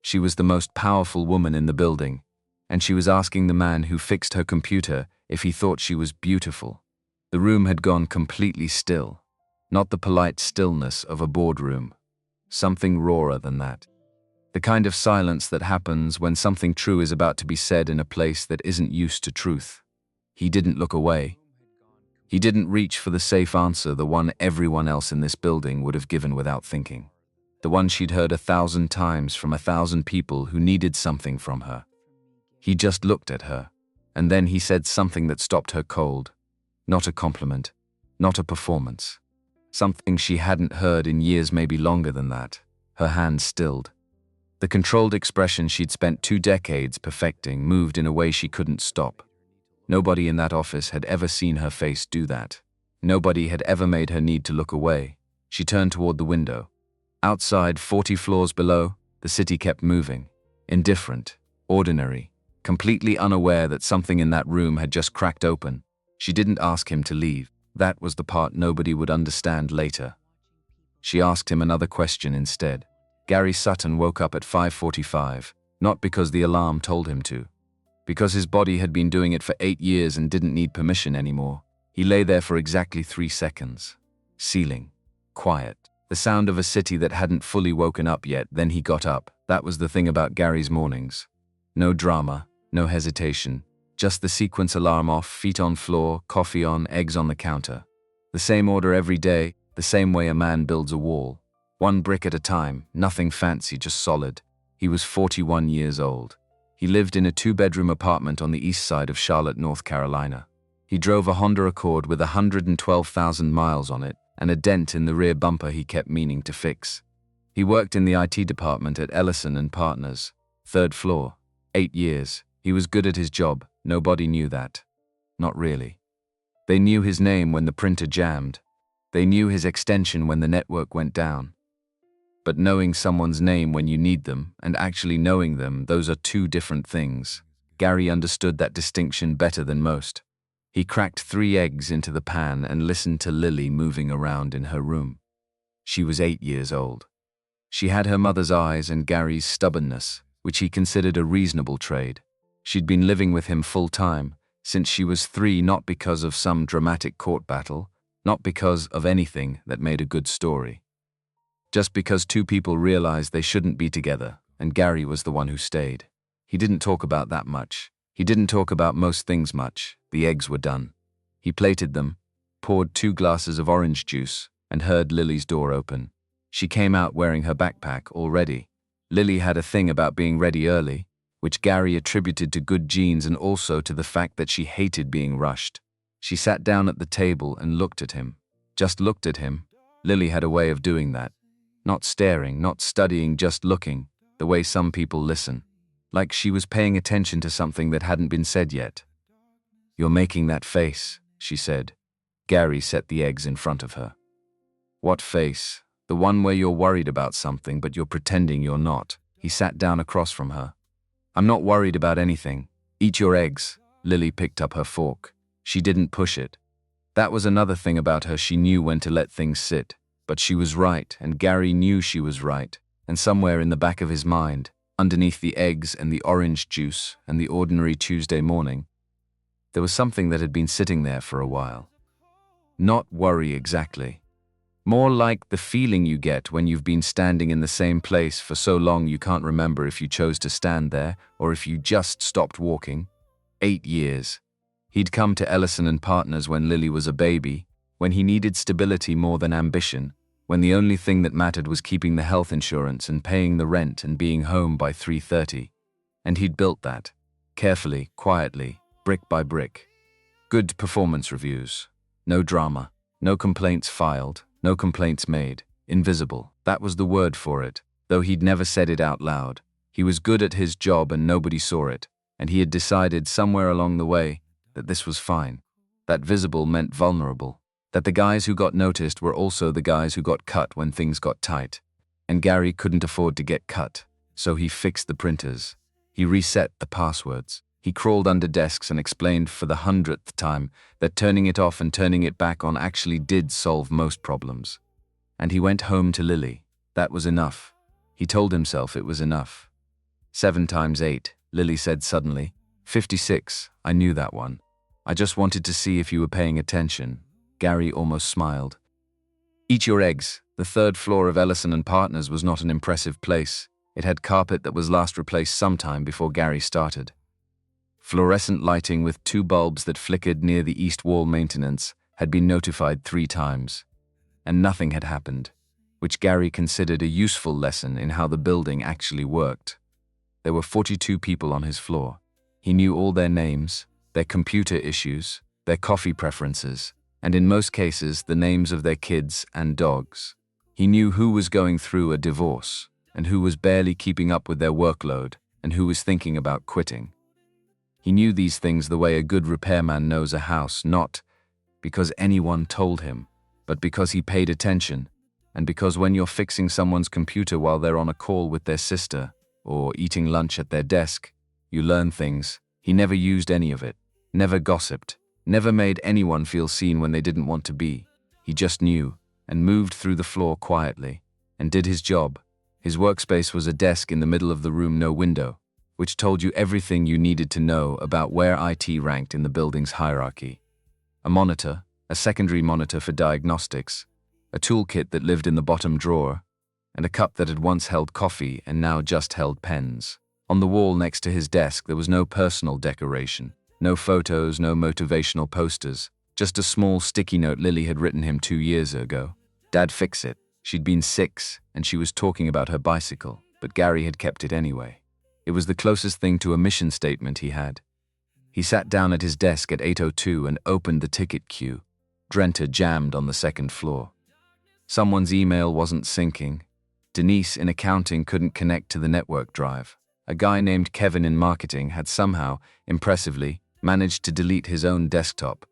She was the most powerful woman in the building, and she was asking the man who fixed her computer if he thought she was beautiful. The room had gone completely still, not the polite stillness of a boardroom. Something rawer than that. The kind of silence that happens when something true is about to be said in a place that isn't used to truth. He didn't look away. He didn't reach for the safe answer, the one everyone else in this building would have given without thinking. The one she'd heard 1,000 times from 1,000 people who needed something from her. He just looked at her, and then he said something that stopped her cold. Not a compliment, not a performance. Something she hadn't heard in years, maybe longer than that. Her hand stilled. The controlled expression she'd spent 2 decades perfecting moved in a way she couldn't stop. Nobody in that office had ever seen her face do that. Nobody had ever made her need to look away. She turned toward the window. Outside, 40 floors below, the city kept moving. Indifferent, ordinary, completely unaware that something in that room had just cracked open. She didn't ask him to leave. That was the part nobody would understand later. She asked him another question instead. Gary Sutton woke up at 5:45, not because the alarm told him to. Because his body had been doing it for 8 years and didn't need permission anymore. He lay there for exactly 3 seconds. Ceiling. Quiet. The sound of a city that hadn't fully woken up yet. Then he got up. That was the thing about Gary's mornings. No drama, no hesitation. Just the sequence: alarm off, feet on floor, coffee on, eggs on the counter. The same order every day, the same way a man builds a wall. 1 brick at a time, nothing fancy, just solid. He was 41 years old. He lived in a 2-bedroom apartment on the east side of Charlotte, North Carolina. He drove a Honda Accord with 112,000 miles on it and a dent in the rear bumper he kept meaning to fix. He worked in the IT department at Ellison & Partners, 3rd floor, 8 years. He was good at his job. Nobody knew that. Not really. They knew his name when the printer jammed. They knew his extension when the network went down. But knowing someone's name when you need them and actually knowing them, those are 2 different things. Gary understood that distinction better than most. He cracked 3 eggs into the pan and listened to Lily moving around in her room. She was 8 years old. She had her mother's eyes and Gary's stubbornness, which he considered a reasonable trade. She'd been living with him full-time since she was 3, not because of some dramatic court battle, not because of anything that made a good story. Just because 2 people realized they shouldn't be together, and Gary was the one who stayed. He didn't talk about that much. He didn't talk about most things much. The eggs were done. He plated them, poured 2 glasses of orange juice, and heard Lily's door open. She came out wearing her backpack, all ready. Lily had a thing about being ready early, which Gary attributed to good genes and also to the fact that she hated being rushed. She sat down at the table and looked at him. Just looked at him. Lily had a way of doing that. Not staring, not studying, just looking, the way some people listen. Like she was paying attention to something that hadn't been said yet. "You're making that face," she said. Gary set the eggs in front of her. "What face?" "The one where you're worried about something but you're pretending you're not." He sat down across from her. "I'm not worried about anything. Eat your eggs." Lily picked up her fork. She didn't push it. That was another thing about her. She knew when to let things sit. But she was right, and Gary knew she was right. And somewhere in the back of his mind, underneath the eggs and the orange juice and the ordinary Tuesday morning, there was something that had been sitting there for a while. Not worry exactly. More like the feeling you get when you've been standing in the same place for so long you can't remember if you chose to stand there or if you just stopped walking. 8 years. He'd come to Ellison & Partners when Lily was a baby, when he needed stability more than ambition, when the only thing that mattered was keeping the health insurance and paying the rent and being home by 3:30. And he'd built that, carefully, quietly, brick by brick. Good performance reviews. No drama. No complaints filed. No complaints made. Invisible. That was the word for it, though he'd never said it out loud. He was good at his job and nobody saw it, and he had decided somewhere along the way that this was fine. That visible meant vulnerable. That the guys who got noticed were also the guys who got cut when things got tight. And Gary couldn't afford to get cut, so he fixed the printers. He reset the passwords. He crawled under desks and explained for the 100th time that turning it off and turning it back on actually did solve most problems. And he went home to Lily. That was enough. He told himself it was enough. 7 times 8, Lily said suddenly. 56, I knew that one. I just wanted to see if you were paying attention. Gary almost smiled. Eat your eggs. The third floor of Ellison and Partners was not an impressive place. It had carpet that was last replaced sometime before Gary started. Fluorescent lighting with 2 bulbs that flickered near the east wall maintenance had been notified 3 times. And nothing had happened, which Gary considered a useful lesson in how the building actually worked. There were 42 people on his floor. He knew all their names, their computer issues, their coffee preferences, and in most cases the names of their kids and dogs. He knew who was going through a divorce, and who was barely keeping up with their workload, and who was thinking about quitting. He knew these things the way a good repairman knows a house, not because anyone told him, but because he paid attention, and because when you're fixing someone's computer while they're on a call with their sister, or eating lunch at their desk, you learn things. He never used any of it, never gossiped, never made anyone feel seen when they didn't want to be. He just knew, and moved through the floor quietly, and did his job. His workspace was a desk in the middle of the room, no window, which told you everything you needed to know about where IT ranked in the building's hierarchy. A monitor, a secondary monitor for diagnostics, a toolkit that lived in the bottom drawer, and a cup that had once held coffee and now just held pens. On the wall next to his desk there was no personal decoration, no photos, no motivational posters, just a small sticky note Lily had written him 2 years ago. Dad, fix it. She'd been 6, and she was talking about her bicycle, but Gary had kept it anyway. It was the closest thing to a mission statement he had. He sat down at his desk at 8:02 and opened the ticket queue. Drenta jammed on the 2nd floor. Someone's email wasn't syncing. Denise in accounting couldn't connect to the network drive. A guy named Kevin in marketing had somehow, impressively, managed to delete his own desktop.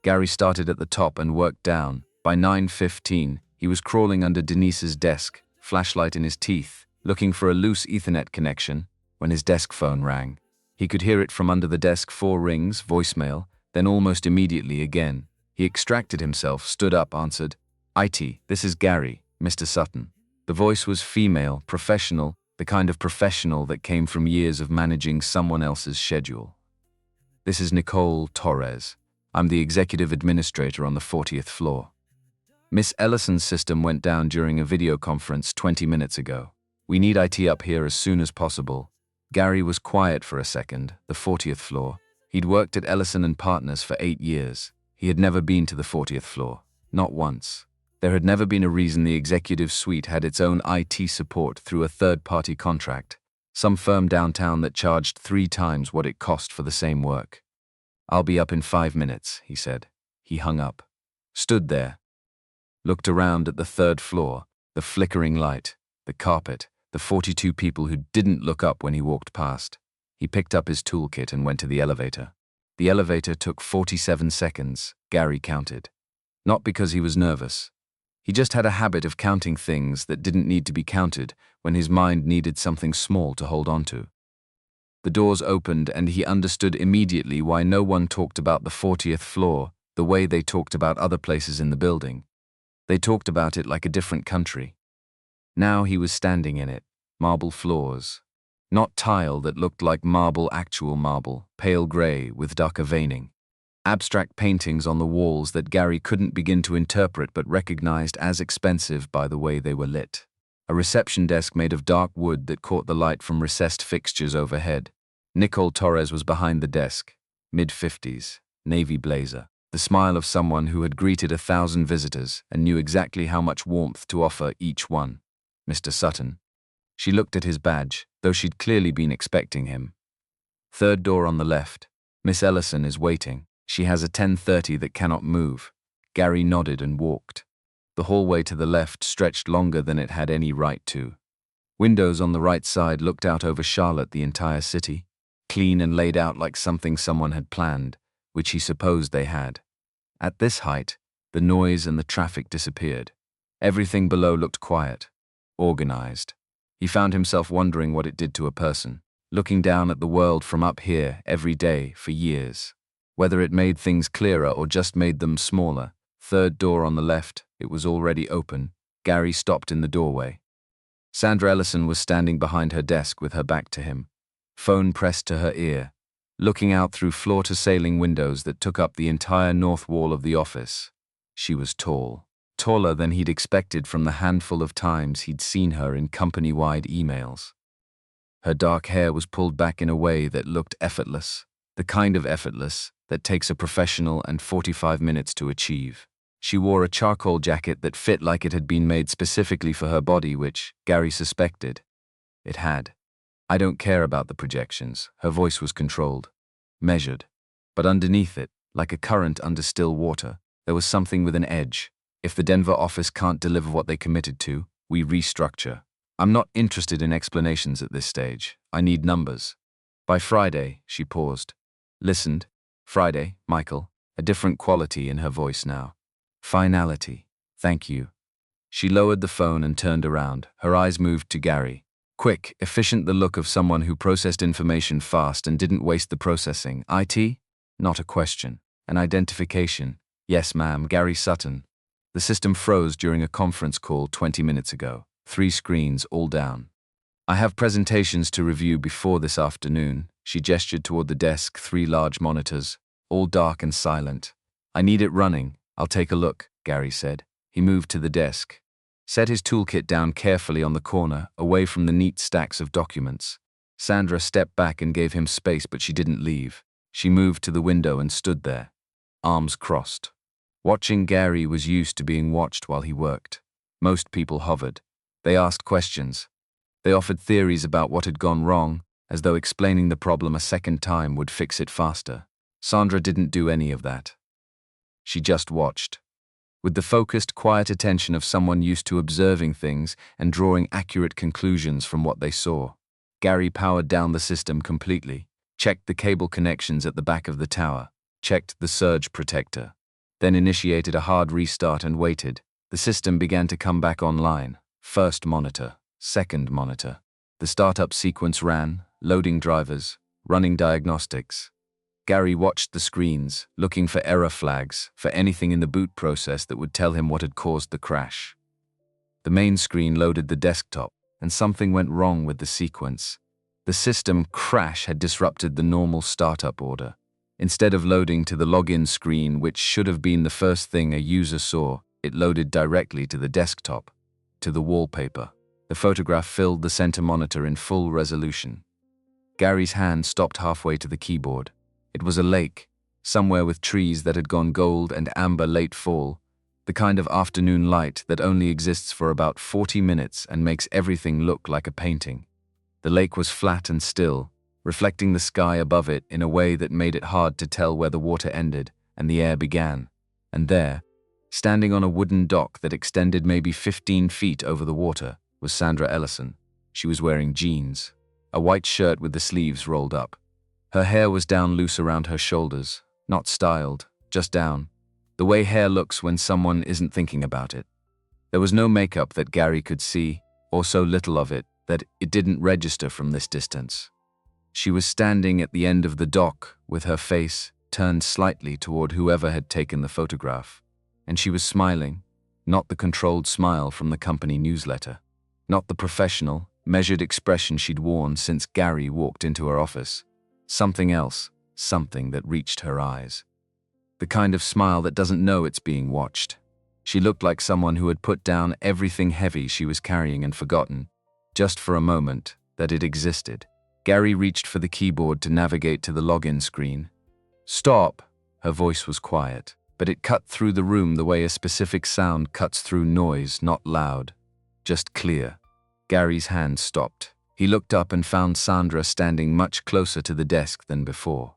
Gary started at the top and worked down. By 9:15, he was crawling under Denise's desk, flashlight in his teeth, looking for a loose Ethernet connection, when his desk phone rang. He could hear it from under the desk, 4 rings, voicemail, then almost immediately again. He extracted himself, stood up, answered. IT, this is Gary, Mr. Sutton. The voice was female, professional, the kind of professional that came from years of managing someone else's schedule. This is Nicole Torres. I'm the executive administrator on the 40th floor. Miss Ellison's system went down during a video conference 20 minutes ago. We need IT up here as soon as possible. Gary was quiet for a second. The 40th floor. He'd worked at Ellison and Partners for 8 years. He had never been to the 40th floor. Not once. There had never been a reason the executive suite had its own IT support through a third-party contract, some firm downtown that charged 3 times what it cost for the same work. I'll be up in 5 minutes, he said. He hung up. Stood there. Looked around at the 3rd floor, the flickering light, the carpet, the 42 people who didn't look up when he walked past. He picked up his toolkit and went to the elevator. The elevator took 47 seconds, Gary counted. Not because he was nervous. He just had a habit of counting things that didn't need to be counted when his mind needed something small to hold on to. The doors opened and he understood immediately why no one talked about the 40th floor the way they talked about other places in the building. They talked about it like a different country. Now he was standing in it, marble floors. Not tile that looked like marble, actual marble, pale gray with darker veining. Abstract paintings on the walls that Gary couldn't begin to interpret but recognized as expensive by the way they were lit. A reception desk made of dark wood that caught the light from recessed fixtures overhead. Nicole Torres was behind the desk, mid-50s, navy blazer, the smile of someone who had greeted 1,000 visitors and knew exactly how much warmth to offer each one. Mr. Sutton. She looked at his badge, though she'd clearly been expecting him. 3rd door on the left. Miss Ellison is waiting. She has a 10:30 that cannot move. Gary nodded and walked. The hallway to the left stretched longer than it had any right to. Windows on the right side looked out over Charlotte, the entire city, clean and laid out like something someone had planned, which he supposed they had. At this height, the noise and the traffic disappeared. Everything below looked quiet, organized. He found himself wondering what it did to a person, looking down at the world from up here every day for years. Whether it made things clearer or just made them smaller. 3rd door on the left, it was already open. Gary stopped in the doorway. Sandra Ellison was standing behind her desk with her back to him, phone pressed to her ear, looking out through floor-to-ceiling windows that took up the entire north wall of the office. She was tall, taller than he'd expected from the handful of times he'd seen her in company-wide emails. Her dark hair was pulled back in a way that looked effortless, the kind of effortless that takes a professional and 45 minutes to achieve. She wore a charcoal jacket that fit like it had been made specifically for her body, which Gary suspected it had. I don't care about the projections. Her voice was controlled, measured. But underneath it, like a current under still water, there was something with an edge. If the Denver office can't deliver what they committed to, we restructure. I'm not interested in explanations at this stage. I need numbers. By Friday, she paused. Listened. Friday, Michael. A different quality in her voice now. Finality. Thank you. She lowered the phone and turned around. Her eyes moved to Gary. Quick, efficient, the look of someone who processed information fast and didn't waste the processing. IT? Not a question. An identification. Yes, ma'am, Gary Sutton. The system froze during a conference call 20 minutes ago. 3 screens, all down. I have presentations to review before this afternoon. She gestured toward the desk, 3 large monitors, all dark and silent. I need it running. I'll take a look, Gary said. He moved to the desk, set his toolkit down carefully on the corner, away from the neat stacks of documents. Sandra stepped back and gave him space, but she didn't leave. She moved to the window and stood there, arms crossed. Watching Gary was used to being watched while he worked. Most people hovered. They asked questions. They offered theories about what had gone wrong, as though explaining the problem a second time would fix it faster. Sandra didn't do any of that. She just watched, with the focused, quiet attention of someone used to observing things and drawing accurate conclusions from what they saw. Gary powered down the system completely, checked the cable connections at the back of the tower, checked the surge protector, then initiated a hard restart and waited. The system began to come back online. First monitor, second monitor. The startup sequence ran, loading drivers, running diagnostics. Gary watched the screens, looking for error flags, for anything in the boot process that would tell him what had caused the crash. The main screen loaded the desktop, and something went wrong with the sequence. The system crash had disrupted the normal startup order. Instead of loading to the login screen, which should have been the first thing a user saw, it loaded directly to the desktop, to the wallpaper. The photograph filled the center monitor in full resolution. Gary's hand stopped halfway to the keyboard. It was a lake, somewhere with trees that had gone gold and amber late fall, the kind of afternoon light that only exists for about 40 minutes and makes everything look like a painting. The lake was flat and still, reflecting the sky above it in a way that made it hard to tell where the water ended and the air began. And there, standing on a wooden dock that extended maybe 15 feet over the water, was Sandra Ellison. She was wearing jeans, a white shirt with the sleeves rolled up. Her hair was down loose around her shoulders, not styled, just down, the way hair looks when someone isn't thinking about it. There was no makeup that Gary could see, or so little of it that it didn't register from this distance. She was standing at the end of the dock with her face turned slightly toward whoever had taken the photograph, and she was smiling, not the controlled smile from the company newsletter, not the professional, measured expression she'd worn since Gary walked into her office. Something else, something that reached her eyes. The kind of smile that doesn't know it's being watched. She looked like someone who had put down everything heavy she was carrying and forgotten, just for a moment, that it existed. Gary reached for the keyboard to navigate to the login screen. Stop! Her voice was quiet, but it cut through the room the way a specific sound cuts through noise, not loud, just clear. Gary's hand stopped. He looked up and found Sandra standing much closer to the desk than before.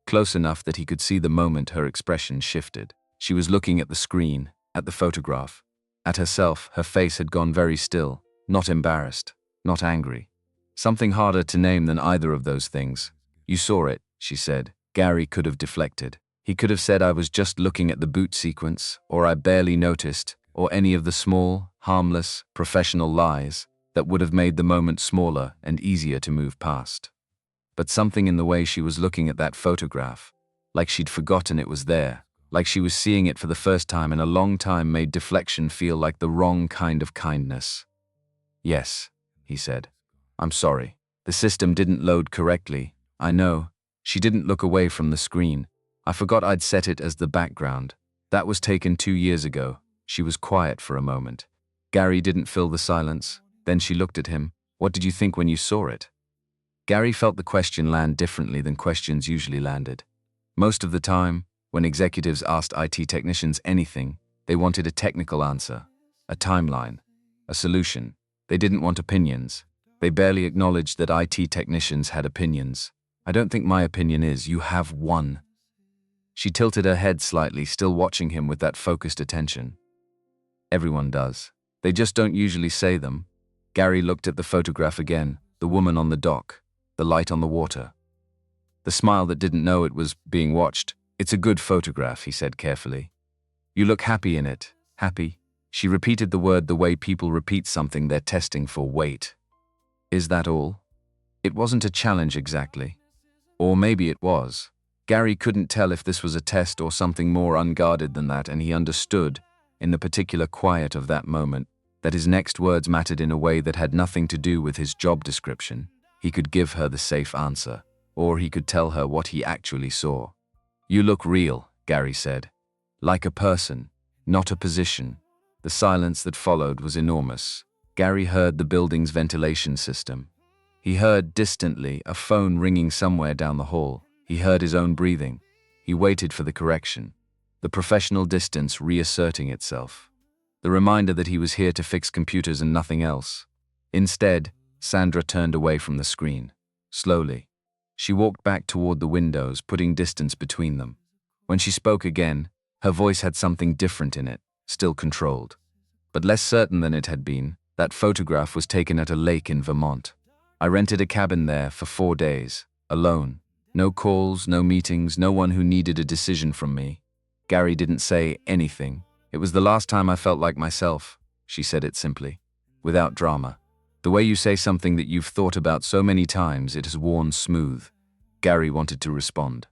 Close enough that he could see the moment her expression shifted. She was looking at the screen, at the photograph. At herself, her face had gone very still, not embarrassed, not angry. Something harder to name than either of those things. You saw it, she said. Gary could have deflected. He could have said I was just looking at the boot sequence, or I barely noticed, or any of the small, harmless, professional lies that would have made the moment smaller and easier to move past. But something in the way she was looking at that photograph, like she'd forgotten it was there, like she was seeing it for the first time in a long time, made deflection feel like the wrong kind of kindness. Yes, he said. I'm sorry. The system didn't load correctly. I know. She didn't look away from the screen. I forgot I'd set it as the background. That was taken 2 years ago. She was quiet for a moment. Gary didn't fill the silence. Then she looked at him. What did you think when you saw it? Gary felt the question land differently than questions usually landed. Most of the time, when executives asked IT technicians anything, they wanted a technical answer, a timeline, a solution. They didn't want opinions. They barely acknowledged that IT technicians had opinions. I don't think my opinion is, you have one. She tilted her head slightly, still watching him with that focused attention. Everyone does. They just don't usually say them. Gary looked at the photograph again, the woman on the dock, the light on the water. The smile that didn't know it was being watched. It's a good photograph, he said carefully. You look happy in it. Happy? She repeated the word the way people repeat something they're testing for. Wait. Is that all? It wasn't a challenge exactly. Or maybe it was. Gary couldn't tell if this was a test or something more unguarded than that, and he understood, in the particular quiet of that moment, that his next words mattered in a way that had nothing to do with his job description. He could give her the safe answer, or he could tell her what he actually saw. You look real, Gary said. Like a person, not a position. The silence that followed was enormous. Gary heard the building's ventilation system. He heard, distantly, a phone ringing somewhere down the hall. He heard his own breathing. He waited for the correction. The professional distance reasserting itself. The reminder that he was here to fix computers and nothing else. Instead, Sandra turned away from the screen. Slowly. She walked back toward the windows, putting distance between them. When she spoke again, her voice had something different in it, still controlled. But less certain than it had been. That photograph was taken at a lake in Vermont. I rented a cabin there for 4 days, alone. No calls, no meetings, no one who needed a decision from me. Gary didn't say anything. It was the last time I felt like myself. She said it simply, without drama. The way you say something that you've thought about so many times, it has worn smooth. Gary wanted to respond.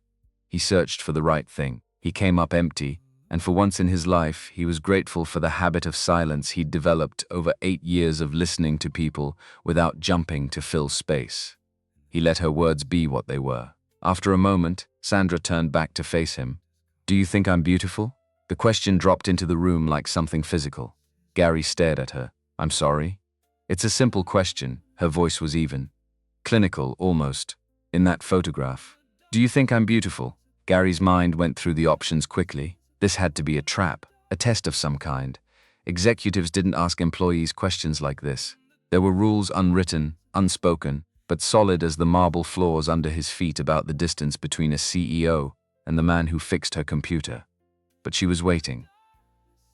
He searched for the right thing. He came up empty, and for once in his life, he was grateful for the habit of silence he'd developed over 8 years of listening to people without jumping to fill space. He let her words be what they were. After a moment, Sandra turned back to face him. Do you think I'm beautiful? The question dropped into the room like something physical. Gary stared at her. I'm sorry? It's a simple question. Her voice was even. Clinical, almost. In that photograph. Do you think I'm beautiful? Gary's mind went through the options quickly. This had to be a trap, a test of some kind. Executives didn't ask employees questions like this. There were rules unwritten, unspoken, but solid as the marble floors under his feet about the distance between a CEO and the man who fixed her computer. But she was waiting.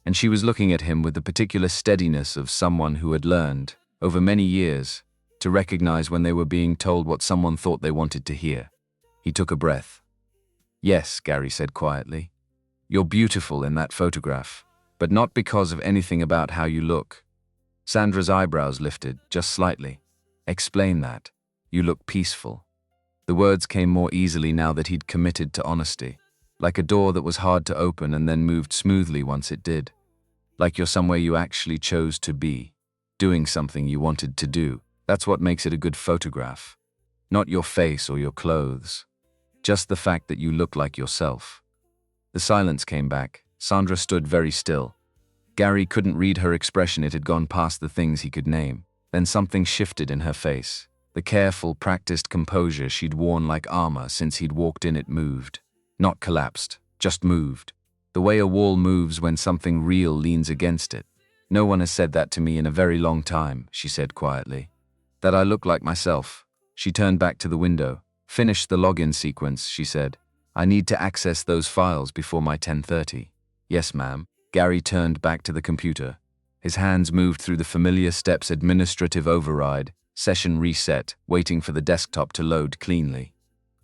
And she was looking at him with the particular steadiness of someone who had learned, over many years, to recognize when they were being told what someone thought they wanted to hear. He took a breath. Yes, Gary said quietly. You're beautiful in that photograph, but not because of anything about how you look. Sandra's eyebrows lifted, just slightly. Explain that. You look peaceful. The words came more easily now that he'd committed to honesty. Like a door that was hard to open and then moved smoothly once it did. Like you're somewhere you actually chose to be. Doing something you wanted to do. That's what makes it a good photograph. Not your face or your clothes. Just the fact that you look like yourself. The silence came back. Sandra stood very still. Gary couldn't read her expression. It had gone past the things he could name. Then something shifted in her face. The careful, practiced composure she'd worn like armor since he'd walked in it moved. Not collapsed, just moved. The way a wall moves when something real leans against it. No one has said that to me in a very long time, she said quietly. That I look like myself. She turned back to the window. Finish the login sequence, she said. I need to access those files before my 10:30. Yes, ma'am. Gary turned back to the computer. His hands moved through the familiar steps: administrative override, session reset, waiting for the desktop to load cleanly.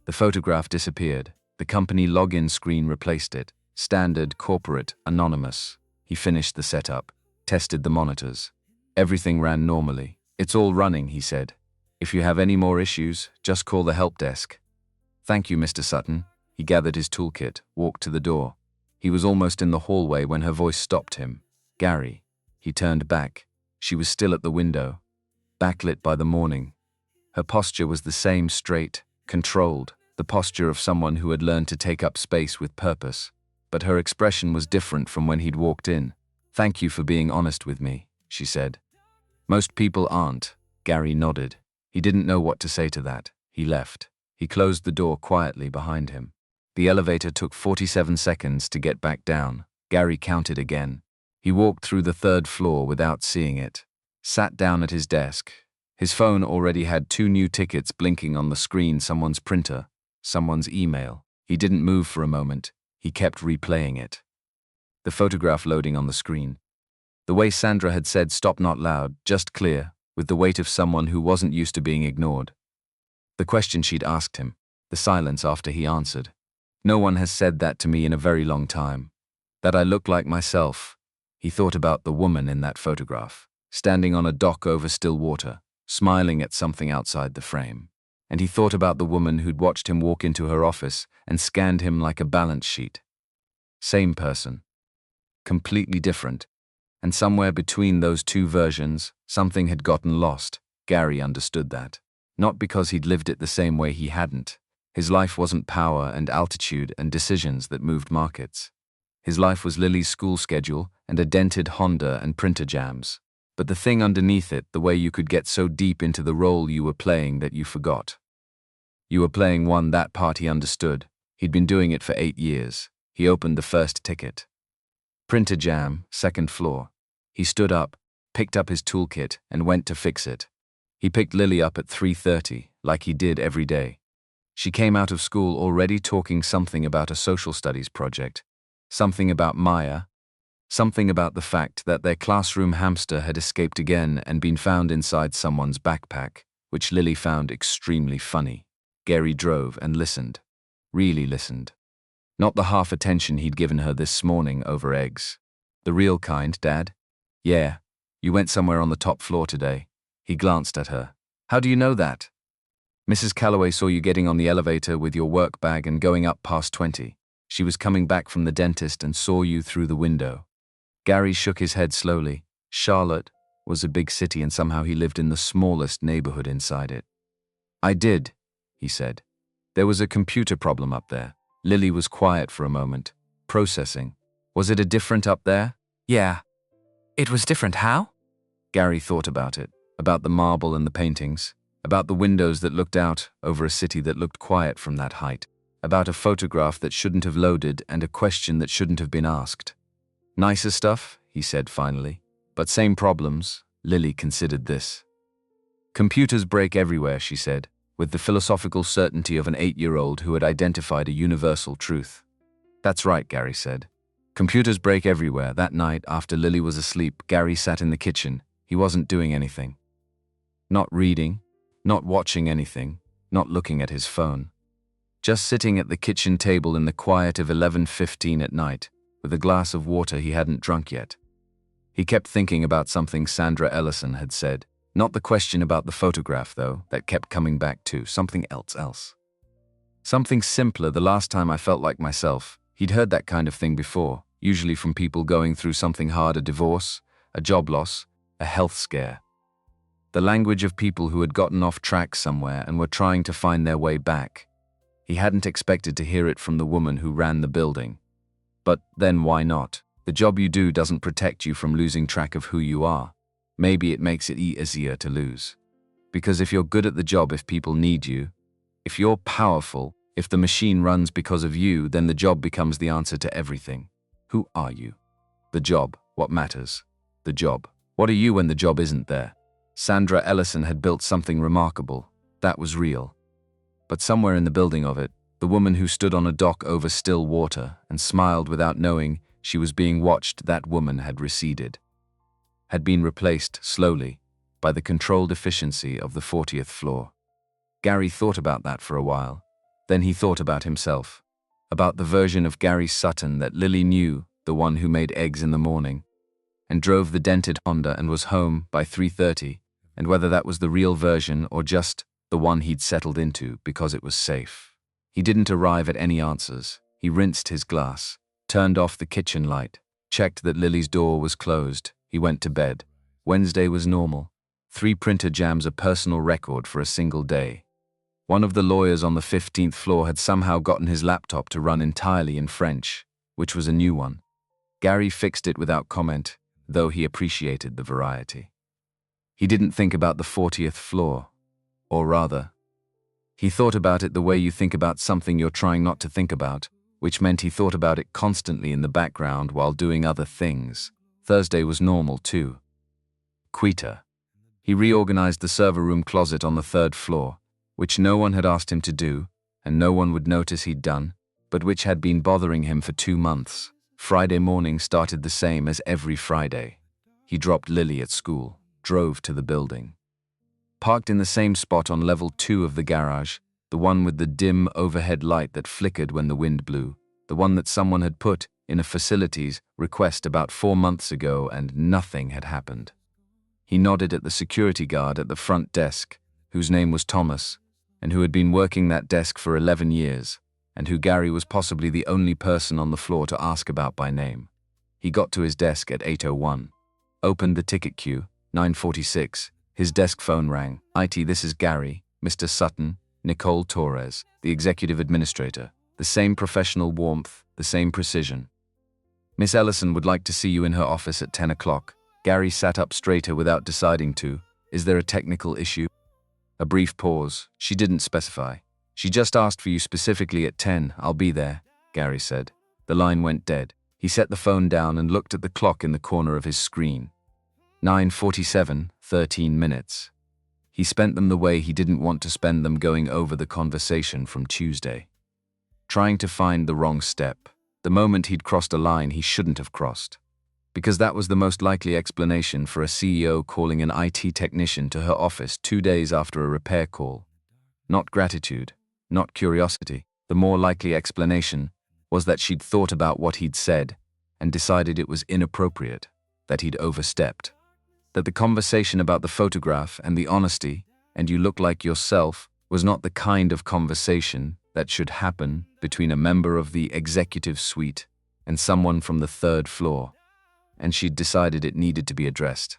The photograph disappeared. The company login screen replaced it. Standard, corporate, anonymous. He finished the setup, tested the monitors. Everything ran normally. It's all running, he said. If you have any more issues, just call the help desk. Thank you, Mr. Sutton. He gathered his toolkit, walked to the door. He was almost in the hallway when her voice stopped him. Gary. He turned back. She was still at the window. backlit by the morning. Her posture was the same, straight, controlled, the posture of someone who had learned to take up space with purpose. But her expression was different from when he'd walked in. "Thank you for being honest with me," she said. "Most people aren't." Gary nodded. He didn't know what to say to that. He left. He closed the door quietly behind him. The elevator took 47 seconds to get back down. Gary counted again. He walked through the 3rd floor without seeing it. Sat down at his desk. His phone already had 2 new tickets blinking on the screen, someone's printer, someone's email. He didn't move for a moment. He kept replaying it. The photograph loading on the screen. The way Sandra had said, "Stop, not loud, just clear," with the weight of someone who wasn't used to being ignored. The question she'd asked him. The silence after he answered. "No one has said that to me in a very long time. That I look like myself." He thought about the woman in that photograph, standing on a dock over still water, smiling at something outside the frame. And he thought about the woman who'd watched him walk into her office and scanned him like a balance sheet. Same person. Completely different. And somewhere between those 2 versions, something had gotten lost. Gary understood that. Not because he'd lived it the same way, he hadn't. His life wasn't power and altitude and decisions that moved markets. His life was Lily's school schedule and a dented Honda and printer jams. But the thing underneath it, the way you could get so deep into the role you were playing that you forgot. You were playing one, that part he understood. He'd been doing it for 8 years. He opened the first ticket. Printer jam, 2nd floor. He stood up, picked up his toolkit, and went to fix it. He picked Lily up at 3:30, like he did every day. She came out of school already talking something about a social studies project. Something about Maya. Something about the fact that their classroom hamster had escaped again and been found inside someone's backpack, which Lily found extremely funny. Gary drove and listened. Really listened. Not the half attention he'd given her this morning over eggs. "The real kind, Dad?" "Yeah. You went somewhere on the top floor today." He glanced at her. "How do you know that?" "Mrs. Calloway saw you getting on the elevator with your work bag and going up past 20. She was coming back from the dentist and saw you through the window." Gary shook his head slowly. Charlotte was a big city and somehow he lived in the smallest neighborhood inside it. "I did," he said. "There was a computer problem up there." Lily was quiet for a moment, processing. "Was it a different up there?" "Yeah." "It was different, how?" Gary thought about it, about the marble and the paintings, about the windows that looked out over a city that looked quiet from that height, about a photograph that shouldn't have loaded and a question that shouldn't have been asked. "Nicer stuff," he said finally, "but same problems." Lily considered this. "Computers break everywhere," she said, with the philosophical certainty of an 8-year-old who had identified a universal truth. "That's right," Gary said. "Computers break everywhere." That night, after Lily was asleep, Gary sat in the kitchen. He wasn't doing anything. Not reading, not watching anything, not looking at his phone. Just sitting at the kitchen table in the quiet of 11:15 at night, with a glass of water he hadn't drunk yet. He kept thinking about something Sandra Ellison had said. Not the question about the photograph, though, that kept coming back to something else. Something simpler. "The last time I felt like myself." He'd heard that kind of thing before, usually from people going through something hard, a divorce, a job loss, a health scare. The language of people who had gotten off track somewhere and were trying to find their way back. He hadn't expected to hear it from the woman who ran the building. But then why not? The job you do doesn't protect you from losing track of who you are. Maybe it makes it easier to lose. Because if you're good at the job, if people need you, if you're powerful, if the machine runs because of you, then the job becomes the answer to everything. Who are you? The job, what matters? The job. What are you when the job isn't there? Sandra Ellison had built something remarkable. That was real. But somewhere in the building of it, the woman who stood on a dock over still water and smiled without knowing she was being watched, that woman had receded. Had been replaced, slowly, by the controlled efficiency of the 40th floor. Gary thought about that for a while. Then he thought about himself. About the version of Gary Sutton that Lily knew, the one who made eggs in the morning, and drove the dented Honda and was home by 3:30, and whether that was the real version or just the one he'd settled into because it was safe. He didn't arrive at any answers. He rinsed his glass, turned off the kitchen light, checked that Lily's door was closed. He went to bed. Wednesday was normal. 3 printer jams, a personal record for a single day. One of the lawyers on the 15th floor had somehow gotten his laptop to run entirely in French, which was a new one. Gary fixed it without comment, though he appreciated the variety. He didn't think about the 40th floor. Or rather, he thought about it the way you think about something you're trying not to think about, which meant he thought about it constantly in the background while doing other things. Thursday was normal too. Quita. He reorganized the server room closet on the 3rd floor, which no one had asked him to do, and no one would notice he'd done, but which had been bothering him for 2 months. Friday morning started the same as every Friday. He dropped Lily at school, drove to the building. Parked in the same spot on level 2 of the garage, the one with the dim overhead light that flickered when the wind blew, the one that someone had put in a facilities request about 4 months ago, and nothing had happened. He nodded at the security guard at the front desk, whose name was Thomas, and who had been working that desk for 11 years, and who Gary was possibly the only person on the floor to ask about by name. He got to his desk at 8:01, opened the ticket queue, 9:46, his desk phone rang. "IT, this is Gary, Mr. Sutton, Nicole Torres, the executive administrator." The same professional warmth, the same precision. "Miss Ellison would like to see you in her office at 10 o'clock. Gary sat up straighter without deciding to. "Is there a technical issue?" A brief pause. "She didn't specify. She just asked for you specifically at 10. "I'll be there," Gary said. The line went dead. He set the phone down and looked at the clock in the corner of his screen. 9:47, 13 minutes. He spent them the way he didn't want to spend them, going over the conversation from Tuesday. Trying to find the wrong step, the moment he'd crossed a line he shouldn't have crossed. Because that was the most likely explanation for a CEO calling an IT technician to her office 2 days after a repair call. Not gratitude, not curiosity. The more likely explanation was that she'd thought about what he'd said and decided it was inappropriate, that he'd overstepped. That the conversation about the photograph and the honesty, and you look like yourself, was not the kind of conversation that should happen between a member of the executive suite and someone from the 3rd floor, and she'd decided it needed to be addressed.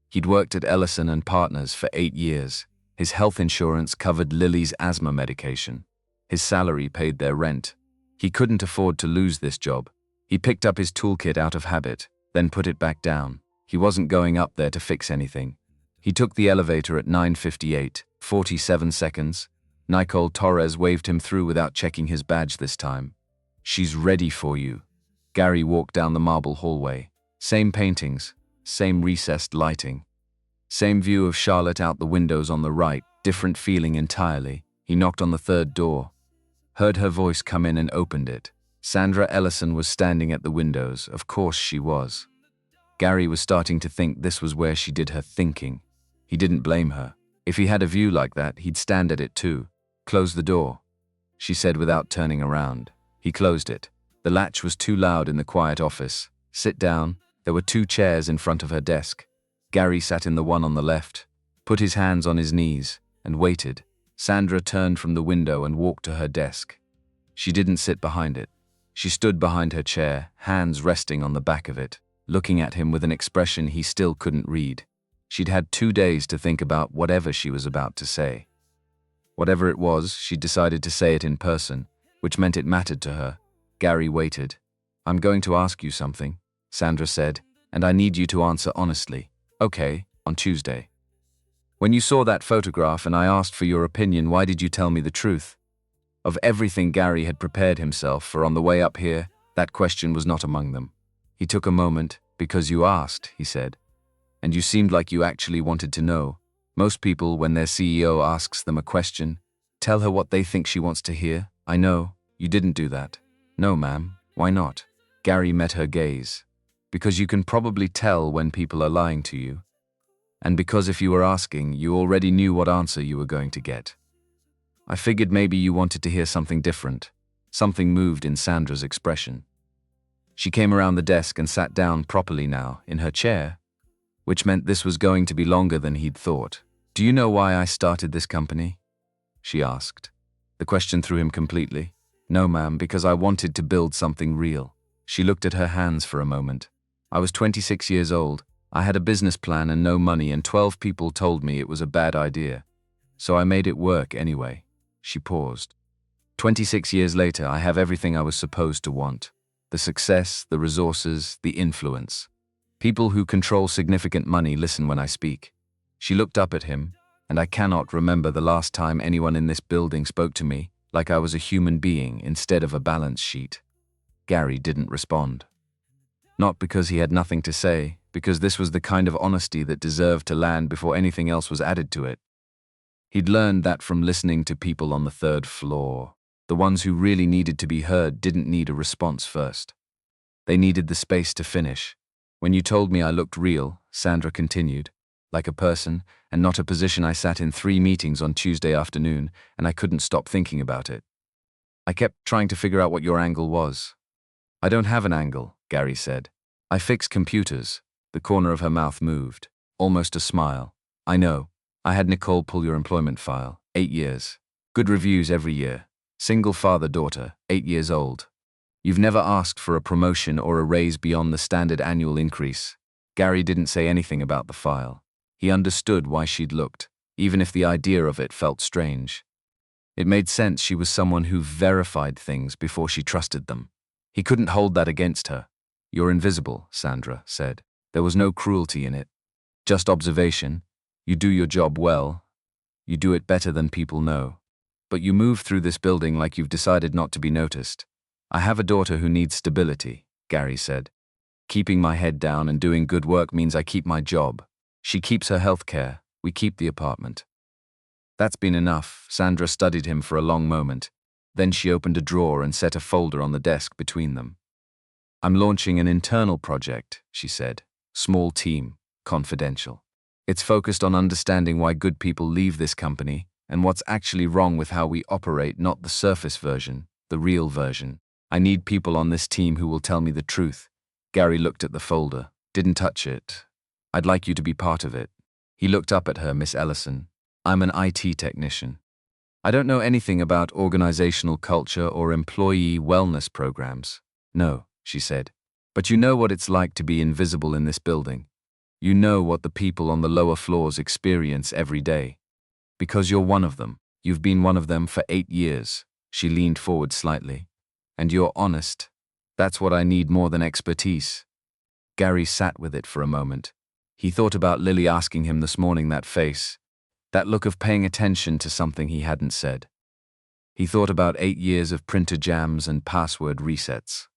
He'd worked at Ellison and Partners for 8 years. His health insurance covered Lily's asthma medication. His salary paid their rent. He couldn't afford to lose this job. He picked up his toolkit out of habit, then put it back down. He wasn't going up there to fix anything. He took the elevator at 9:58, 47 seconds. Nicole Torres waved him through without checking his badge this time. "She's ready for you." Gary walked down the marble hallway. Same paintings, same recessed lighting. Same view of Charlotte out the windows on the right, different feeling entirely. He knocked on the 3rd door. Heard her voice come in and opened it. Sandra Ellison was standing at the windows. Of course she was. Gary was starting to think this was where she did her thinking. He didn't blame her. If he had a view like that, he'd stand at it too. "Close the door," she said without turning around. He closed it. The latch was too loud in the quiet office. "Sit down." There were 2 chairs in front of her desk. Gary sat in the one on the left, put his hands on his knees, and waited. Sandra turned from the window and walked to her desk. She didn't sit behind it. She stood behind her chair, hands resting on the back of it, looking at him with an expression he still couldn't read. She'd had 2 days to think about whatever she was about to say. Whatever it was, she decided to say it in person, which meant it mattered to her. Gary waited. "I'm going to ask you something," Sandra said, "and I need you to answer honestly." "Okay, on Tuesday. When you saw that photograph and I asked for your opinion, why did you tell me the truth?" Of everything Gary had prepared himself for on the way up here, that question was not among them. He took a moment. "Because you asked," he said. "And you seemed like you actually wanted to know. Most people, when their CEO asks them a question, tell her what they think she wants to hear." "I know, you didn't do that." "No, ma'am. Why not?" Gary met her gaze. "Because you can probably tell when people are lying to you. And because if you were asking, you already knew what answer you were going to get. I figured maybe you wanted to hear something different." Something moved in Sandra's expression. She came around the desk and sat down properly now, in her chair, which meant this was going to be longer than he'd thought. "Do you know why I started this company?" she asked. The question threw him completely. "No, ma'am, because I wanted to build something real." She looked at her hands for a moment. "I was 26 years old. I had a business plan and no money, and 12 people told me it was a bad idea. So I made it work anyway. She paused. 26 years later, I have everything I was supposed to want. The success, the resources, the influence. People who control significant money listen when I speak. She looked up at him, and I cannot remember the last time anyone in this building spoke to me like I was a human being instead of a balance sheet. Gary didn't respond. Not because he had nothing to say, because this was the kind of honesty that deserved to land before anything else was added to it. He'd learned that from listening to people on the 3rd floor. The ones who really needed to be heard didn't need a response first. They needed the space to finish. When you told me I looked real, Sandra continued, like a person, and not a position, I sat in 3 meetings on Tuesday afternoon, and I couldn't stop thinking about it. I kept trying to figure out what your angle was. I don't have an angle, Gary said. I fix computers. The corner of her mouth moved, almost a smile. I know. I had Nicole pull your employment file. 8 years. Good reviews every year. Single father-daughter, 8 years old. You've never asked for a promotion or a raise beyond the standard annual increase. Gary didn't say anything about the file. He understood why she'd looked, even if the idea of it felt strange. It made sense she was someone who verified things before she trusted them. He couldn't hold that against her. You're invisible, Sandra said. There was no cruelty in it. Just observation. You do your job well. You do it better than people know. But you move through this building like you've decided not to be noticed. I have a daughter who needs stability, Gary said. Keeping my head down and doing good work means I keep my job. She keeps her health care. We keep the apartment. That's been enough. Sandra studied him for a long moment. Then she opened a drawer and set a folder on the desk between them. I'm launching an internal project, she said. Small team, confidential. It's focused on understanding why good people leave this company and what's actually wrong with how we operate, not the surface version, the real version. I need people on this team who will tell me the truth. Gary looked at the folder, didn't touch it. I'd like you to be part of it. He looked up at her, Miss Ellison. I'm an IT technician. I don't know anything about organizational culture or employee wellness programs. No, she said. But you know what it's like to be invisible in this building. You know what the people on the lower floors experience every day. Because you're one of them. You've been one of them for 8 years. She leaned forward slightly. And you're honest. That's what I need more than expertise. Gary sat with it for a moment. He thought about Lily asking him this morning, that face, that look of paying attention to something he hadn't said. He thought about 8 years of printer jams and password resets.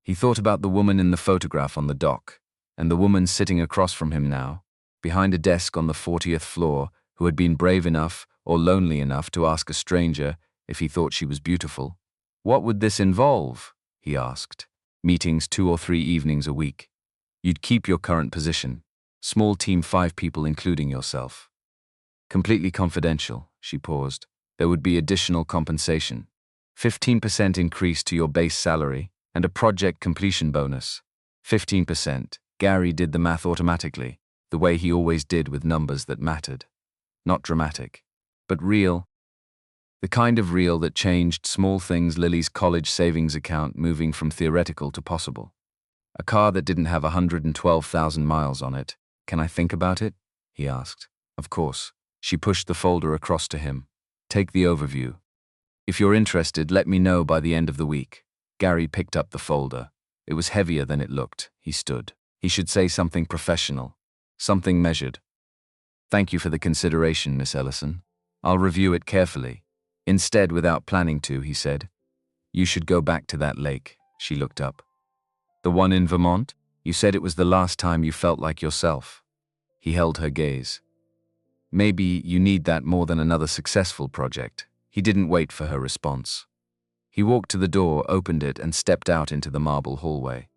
He thought about the woman in the photograph on the dock, and the woman sitting across from him now, behind a desk on the 40th floor, who had been brave enough or lonely enough to ask a stranger if he thought she was beautiful. What would this involve? He asked. Meetings 2 or 3 evenings a week. You'd keep your current position. Small team, 5 people including yourself. Completely confidential, she paused. There would be additional compensation. 15% increase to your base salary and a project completion bonus. 15%. Gary did the math automatically, the way he always did with numbers that mattered. Not dramatic, but real. The kind of real that changed small things. Lily's college savings account moving from theoretical to possible. A car that didn't have 112,000 miles on it. Can I think about it? He asked. Of course. She pushed the folder across to him. Take the overview. If you're interested, let me know by the end of the week. Gary picked up the folder. It was heavier than it looked. He stood. He should say something professional. Something measured. Thank you for the consideration, Miss Ellison. I'll review it carefully. Instead, without planning to, he said, you should go back to that lake. She looked up. The one in Vermont? You said it was the last time you felt like yourself. He held her gaze. Maybe you need that more than another successful project. He didn't wait for her response. He walked to the door, opened it, and stepped out into the marble hallway.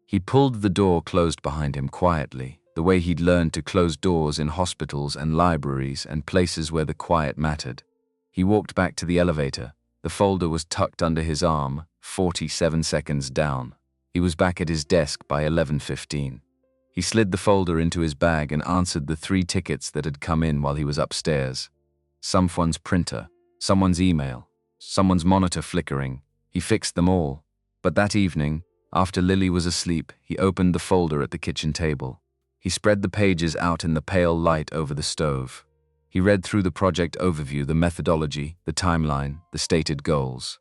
He pulled the door closed behind him quietly, the way he'd learned to close doors in hospitals and libraries and places where the quiet mattered. He walked back to the elevator. The folder was tucked under his arm, 47 seconds down. He was back at his desk by 11:15. He slid the folder into his bag and answered the 3 tickets that had come in while he was upstairs. Someone's printer, someone's email, someone's monitor flickering. He fixed them all. But that evening, after Lily was asleep, he opened the folder at the kitchen table. He spread the pages out in the pale light over the stove. He read through the project overview, the methodology, the timeline, the stated goals.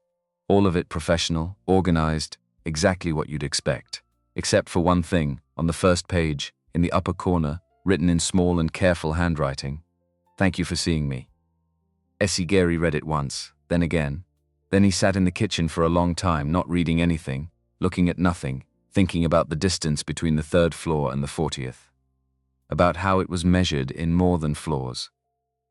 All of it professional, organized, exactly what you'd expect. Except for one thing, on the first page, in the upper corner, written in small and careful handwriting. "Thank you for seeing me." Gary read it once, then again. Then he sat in the kitchen for a long time, not reading anything, looking at nothing, thinking about the distance between the 3rd floor and the 40th. About how it was measured in more than floors,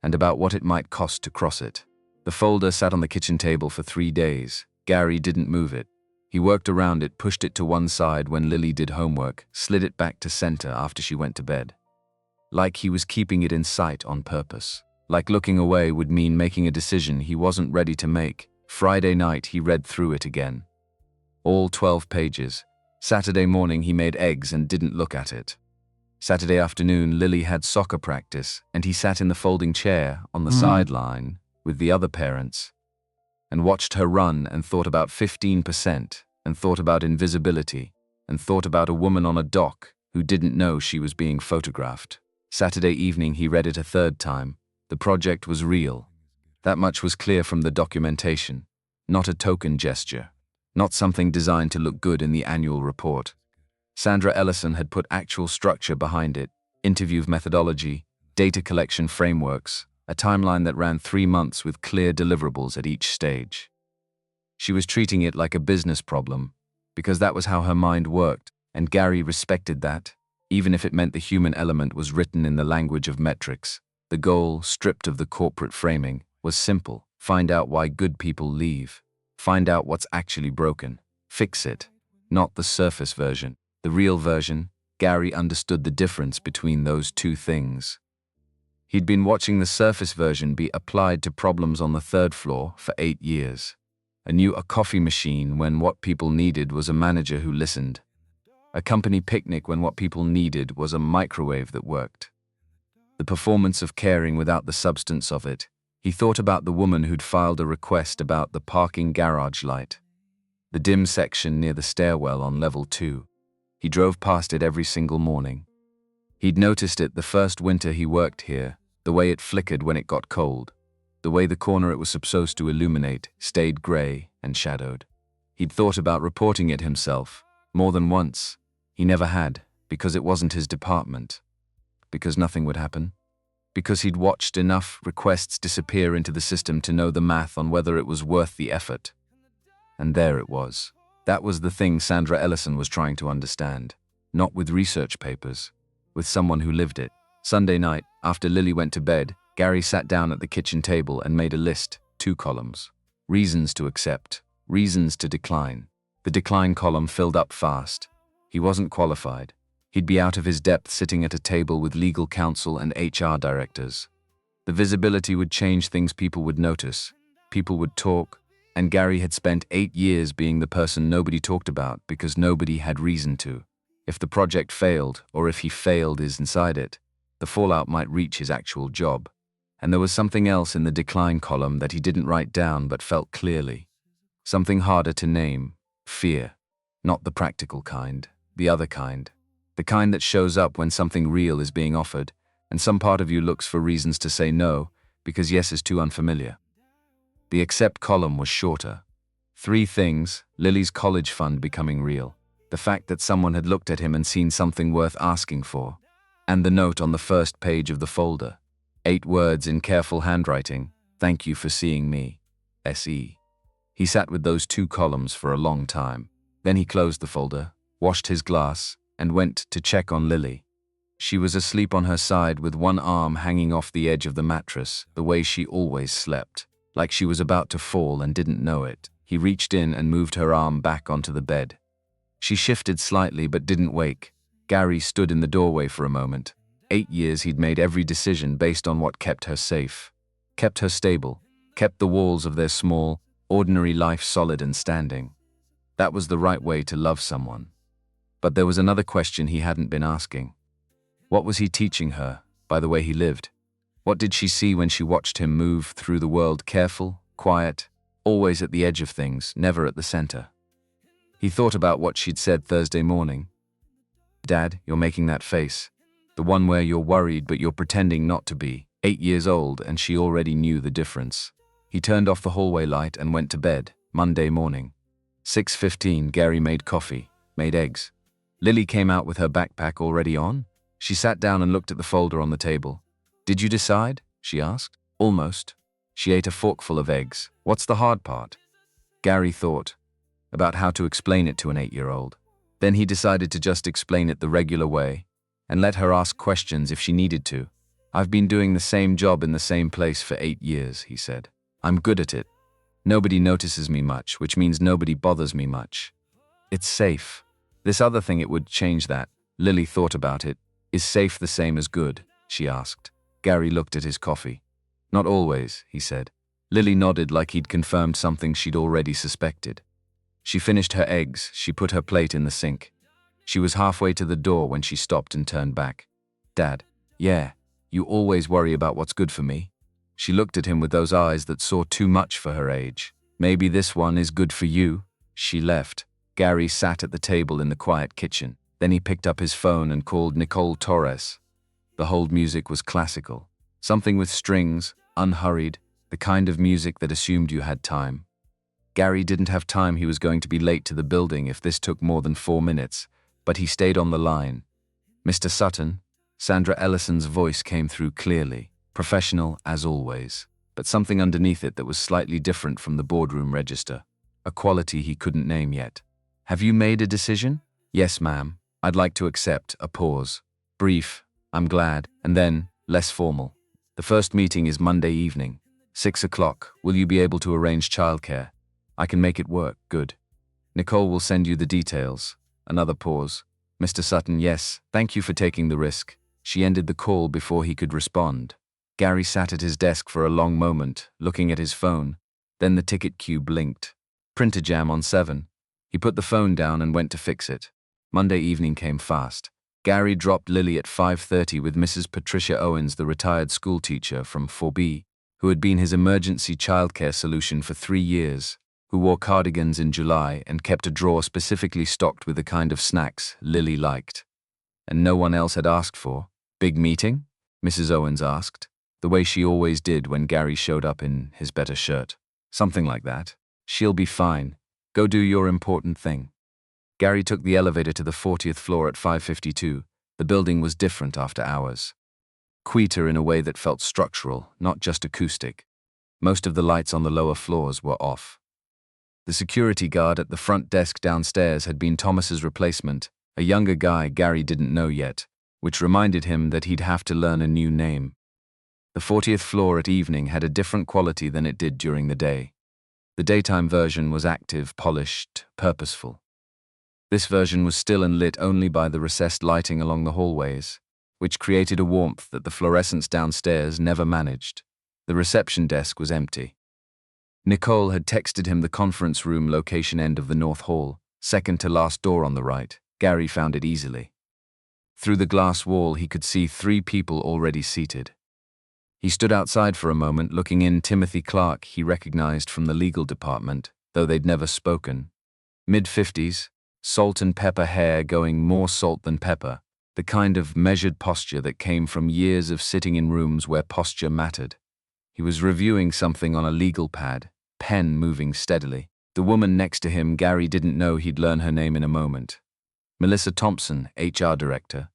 and about what it might cost to cross it. The folder sat on the kitchen table for 3 days. Gary didn't move it. He worked around it, pushed it to one side when Lily did homework, slid it back to center after she went to bed. Like he was keeping it in sight on purpose. Like looking away would mean making a decision he wasn't ready to make. Friday night he read through it again. All 12 pages. Saturday morning he made eggs and didn't look at it. Saturday afternoon Lily had soccer practice and he sat in the folding chair on the sideline with the other parents and watched her run and thought about 15% and thought about invisibility and thought about a woman on a dock who didn't know she was being photographed. Saturday evening he read it a 3rd time. The project was real. That much was clear from the documentation. Not a token gesture. Not something designed to look good in the annual report. Sandra Ellison had put actual structure behind it, interview methodology, data collection frameworks, a timeline that ran 3 months with clear deliverables at each stage. She was treating it like a business problem, because that was how her mind worked, and Gary respected that, even if it meant the human element was written in the language of metrics. The goal, stripped of the corporate framing, was simple: find out why good people leave. Find out what's actually broken. Fix it. Not the surface version. The real version. Gary understood the difference between those two things. He'd been watching the surface version be applied to problems on the 3rd floor for 8 years. A coffee machine when what people needed was a manager who listened. A company picnic when what people needed was a microwave that worked. The performance of caring without the substance of it. He thought about the woman who'd filed a request about the parking garage light. The dim section near the stairwell on level 2. He drove past it every single morning. He'd noticed it the first winter he worked here, the way it flickered when it got cold, the way the corner it was supposed to illuminate stayed gray and shadowed. He'd thought about reporting it himself, more than once. He never had, because it wasn't his department. Because nothing would happen. Because he'd watched enough requests disappear into the system to know the math on whether it was worth the effort. And there it was. That was the thing Sandra Ellison was trying to understand. Not with research papers. With someone who lived it. Sunday night, after Lily went to bed, Gary sat down at the kitchen table and made a list, 2 columns. Reasons to accept. Reasons to decline. The decline column filled up fast. He wasn't qualified. He'd be out of his depth sitting at a table with legal counsel and HR directors. The visibility would change things. People would notice. People would talk. And Gary had spent 8 years being the person nobody talked about because nobody had reason to. If the project failed, or if he failed inside it, the fallout might reach his actual job. And there was something else in the decline column that he didn't write down but felt clearly. Something harder to name. Fear. Not the practical kind. The other kind. The kind that shows up when something real is being offered, and some part of you looks for reasons to say no, because yes is too unfamiliar. The accept column was shorter. 3 things: Lily's college fund becoming real, the fact that someone had looked at him and seen something worth asking for, and the note on the first page of the folder. 8 words in careful handwriting: "Thank you for seeing me. S.E." He sat with those 2 columns for a long time. Then he closed the folder, washed his glass, and went to check on Lily. She was asleep on her side with one arm hanging off the edge of the mattress, the way she always slept, like she was about to fall and didn't know it. He reached in and moved her arm back onto the bed. She shifted slightly but didn't wake. Gary stood in the doorway for a moment. 8 years he'd made every decision based on what kept her safe, kept her stable, kept the walls of their small, ordinary life solid and standing. That was the right way to love someone. But there was another question he hadn't been asking. What was he teaching her, by the way he lived? What did she see when she watched him move through the world, careful, quiet, always at the edge of things, never at the center? He thought about what she'd said Thursday morning. "Dad, you're making that face. The one where you're worried but you're pretending not to be. 8 years old, and she already knew the difference. He turned off the hallway light and went to bed. Monday morning. 6:15, Gary made coffee, made eggs. Lily came out with her backpack already on. She sat down and looked at the folder on the table. Did you decide? She asked. Almost. She ate a forkful of eggs. What's the hard part? Gary thought about how to explain it to an 8-year-old. Then he decided to just explain it the regular way and let her ask questions if she needed to. I've been doing the same job in the same place for 8 years, he said. I'm good at it. Nobody notices me much, which means nobody bothers me much. It's safe. This other thing, it would change that. Lily thought about it. Is safe the same as good? She asked. Gary looked at his coffee. Not always, he said. Lily nodded like he'd confirmed something she'd already suspected. She finished her eggs. She put her plate in the sink. She was halfway to the door when she stopped and turned back. Dad, yeah, you always worry about what's good for me. She looked at him with those eyes that saw too much for her age. Maybe this one is good for you. She left. Gary sat at the table in the quiet kitchen. Then he picked up his phone and called Nicole Torres. The hold music was classical. Something with strings, unhurried, the kind of music that assumed you had time. Gary didn't have time. He was going to be late to the building if this took more than 4 minutes, but he stayed on the line. Mr. Sutton? Sandra Ellison's voice came through clearly, professional as always, but something underneath it that was slightly different from the boardroom register, a quality he couldn't name yet. Have you made a decision? Yes, ma'am. I'd like to accept. A pause. Brief. I'm glad. And then, less formal. The first meeting is Monday evening. 6 o'clock. Will you be able to arrange childcare? I can make it work. Good. Nicole will send you the details. Another pause. Mr. Sutton, yes. Thank you for taking the risk. She ended the call before he could respond. Gary sat at his desk for a long moment, looking at his phone. Then the ticket queue blinked. Printer jam on 7. He put the phone down and went to fix it. Monday evening came fast. Gary dropped Lily at 5:30 with Mrs. Patricia Owens, the retired schoolteacher from 4B, who had been his emergency childcare solution for 3 years, who wore cardigans in July and kept a drawer specifically stocked with the kind of snacks Lily liked. And no one else had asked for. Big meeting? Mrs. Owens asked, the way she always did when Gary showed up in his better shirt. Something like that. She'll be fine. Go do your important thing. Gary took the elevator to the 40th floor at 5:52. The building was different after hours. Quieter in a way that felt structural, not just acoustic. Most of the lights on the lower floors were off. The security guard at the front desk downstairs had been Thomas's replacement, a younger guy Gary didn't know yet, which reminded him that he'd have to learn a new name. The 40th floor at evening had a different quality than it did during the day. The daytime version was active, polished, purposeful. This version was still and lit only by the recessed lighting along the hallways, which created a warmth that the fluorescents downstairs never managed. The reception desk was empty. Nicole had texted him the conference room location, end of the North Hall, second to last door on the right. Gary found it easily. Through the glass wall he could see 3 people already seated. He stood outside for a moment, looking in. Timothy Clark he recognized from the legal department, though they'd never spoken. Mid-50s, salt and pepper hair going more salt than pepper, the kind of measured posture that came from years of sitting in rooms where posture mattered. He was reviewing something on a legal pad, pen moving steadily. The woman next to him, Gary didn't know he'd learn her name in a moment. Melissa Thompson, HR director.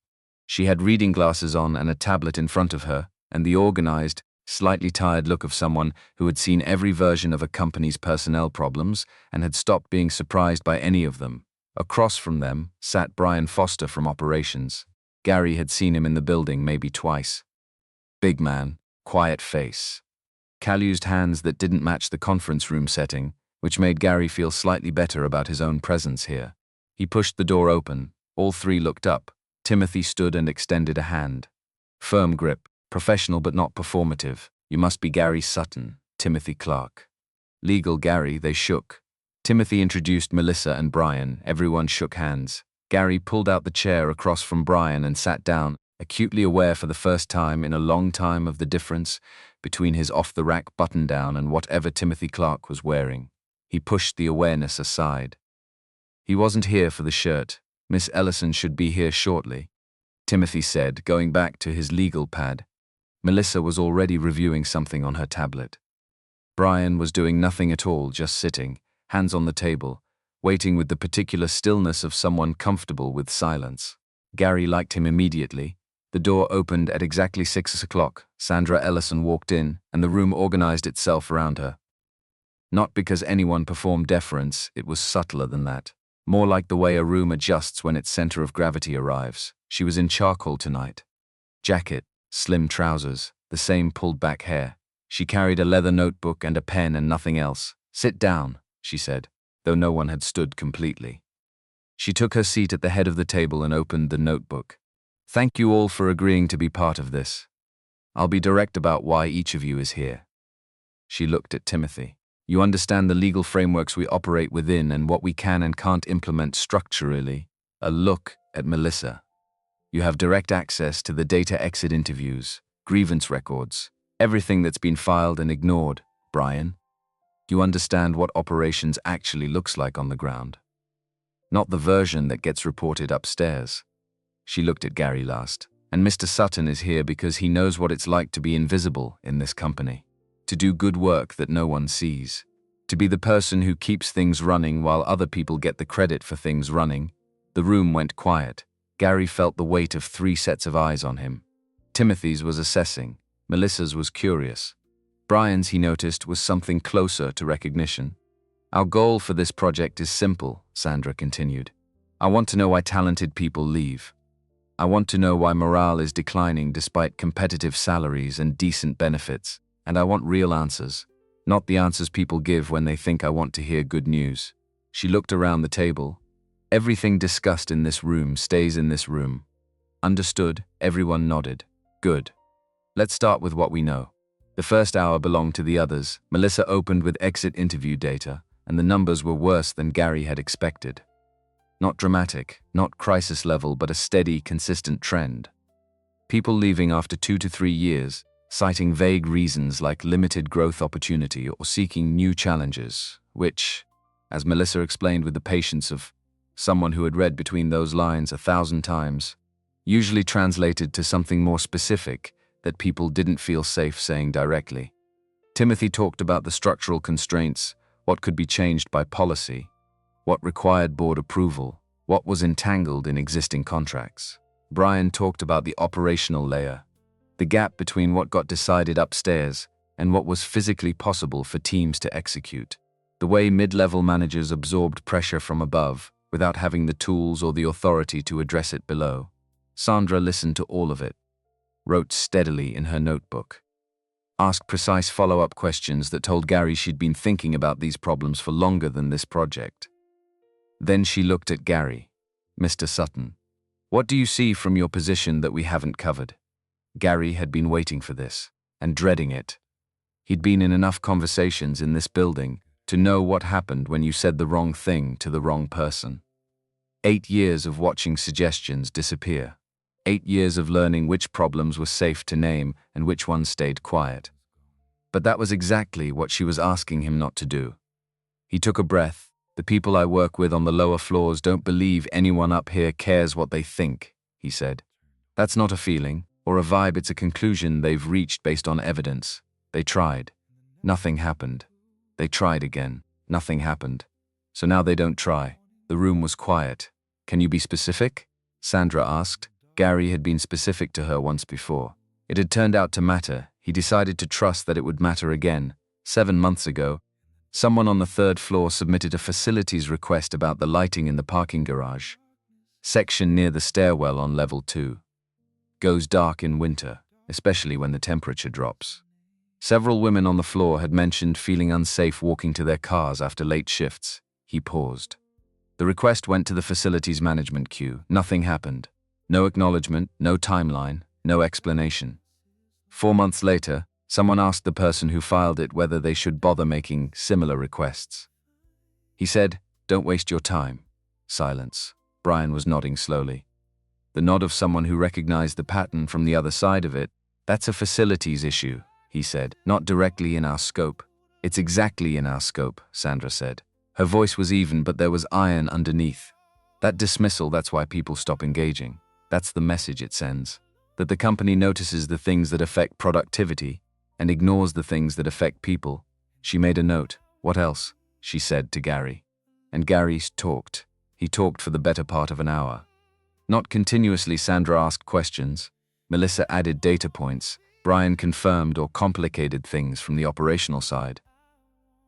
She had reading glasses on and a tablet in front of her, and the organized, slightly tired look of someone who had seen every version of a company's personnel problems and had stopped being surprised by any of them. Across from them sat Brian Foster from operations. Gary had seen him in the building maybe twice. Big man, quiet face. Calloused hands that didn't match the conference room setting, which made Gary feel slightly better about his own presence here. He pushed the door open. All 3 looked up. Timothy stood and extended a hand. Firm grip, professional but not performative. You must be Gary Sutton, Timothy Clark. Legal Gary, they shook. Timothy introduced Melissa and Brian. Everyone shook hands. Gary pulled out the chair across from Brian and sat down, acutely aware for the first time in a long time of the difference between his off-the-rack button-down and whatever Timothy Clark was wearing. He pushed the awareness aside. He wasn't here for the shirt. Miss Ellison should be here shortly. Timothy said, going back to his legal pad. Melissa was already reviewing something on her tablet. Brian was doing nothing at all, just sitting, hands on the table, waiting with the particular stillness of someone comfortable with silence. Gary liked him immediately. The door opened at exactly 6 o'clock. Sandra Ellison walked in, and the room organized itself around her. Not because anyone performed deference, it was subtler than that. More like the way a room adjusts when its center of gravity arrives. She was in charcoal tonight. Jacket, slim trousers, the same pulled-back hair. She carried a leather notebook and a pen and nothing else. "Sit down," she said, though no one had stood completely. She took her seat at the head of the table and opened the notebook. "Thank you all for agreeing to be part of this. I'll be direct about why each of you is here." She looked at Timothy. "You understand the legal frameworks we operate within and what we can and can't implement structurally." A look at Melissa. "You have direct access to the data exit interviews, grievance records, everything that's been filed and ignored, Brian. You understand what operations actually looks like on the ground. Not the version that gets reported upstairs." She looked at Gary last. "And Mr. Sutton is here because he knows what it's like to be invisible in this company. To do good work that no one sees. To be the person who keeps things running while other people get the credit for things running." The room went quiet. Gary felt the weight of 3 sets of eyes on him. Timothy's was assessing. Melissa's was curious. Brian's, he noticed, was something closer to recognition. "Our goal for this project is simple," Sandra continued. "I want to know why talented people leave. I want to know why morale is declining despite competitive salaries and decent benefits. And I want real answers, not the answers people give when they think I want to hear good news." She looked around the table. "Everything discussed in this room stays in this room." "Understood," everyone nodded. "Good. Let's start with what we know." The first hour belonged to the others. Melissa opened with exit interview data, and the numbers were worse than Gary had expected. Not dramatic, not crisis level, but a steady, consistent trend. People leaving after 2 to 3 years, citing vague reasons like limited growth opportunity or seeking new challenges, which, as Melissa explained with the patience of someone who had read between those lines 1,000 times, usually translated to something more specific that people didn't feel safe saying directly. Timothy talked about the structural constraints, what could be changed by policy, what required board approval, what was entangled in existing contracts. Brian talked about the operational layer, the gap between what got decided upstairs and what was physically possible for teams to execute, the way mid-level managers absorbed pressure from above without having the tools or the authority to address it below. Sandra listened to all of it, wrote steadily in her notebook, asked precise follow-up questions that told Gary she'd been thinking about these problems for longer than this project. Then she looked at Gary. "Mr. Sutton, what do you see from your position that we haven't covered?" Gary had been waiting for this, and dreading it. He'd been in enough conversations in this building to know what happened when you said the wrong thing to the wrong person. 8 years of watching suggestions disappear. 8 years of learning which problems were safe to name and which ones stayed quiet. But that was exactly what she was asking him not to do. He took a breath. "The people I work with on the lower floors don't believe anyone up here cares what they think," he said. "That's not a feeling or a vibe, it's a conclusion they've reached based on evidence. They tried. Nothing happened. They tried again. Nothing happened. So now they don't try." The room was quiet. "Can you be specific?" Sandra asked. Gary had been specific to her once before. It had turned out to matter. He decided to trust that it would matter again. 7 months ago, someone on the 3rd floor submitted a facilities request about the lighting in the parking garage. Section near the stairwell on level 2. Goes dark in winter, especially when the temperature drops. Several women on the floor had mentioned feeling unsafe walking to their cars after late shifts. He paused. The request went to the facilities management queue. Nothing happened. No acknowledgement, no timeline, no explanation. 4 months later, someone asked the person who filed it whether they should bother making similar requests. He said, "Don't waste your time." Silence. Brian was nodding slowly. The nod of someone who recognized the pattern from the other side of it. "That's a facilities issue," he said. "Not directly in our scope." "It's exactly in our scope," Sandra said. Her voice was even, but there was iron underneath. "That dismissal, that's why people stop engaging. That's the message it sends. That the company notices the things that affect productivity and ignores the things that affect people. She made a note. What else? She said to Gary. And Gary talked. He talked for the better part of an hour. Not continuously. Sandra asked questions. Melissa added data points. Brian confirmed or complicated things from the operational side.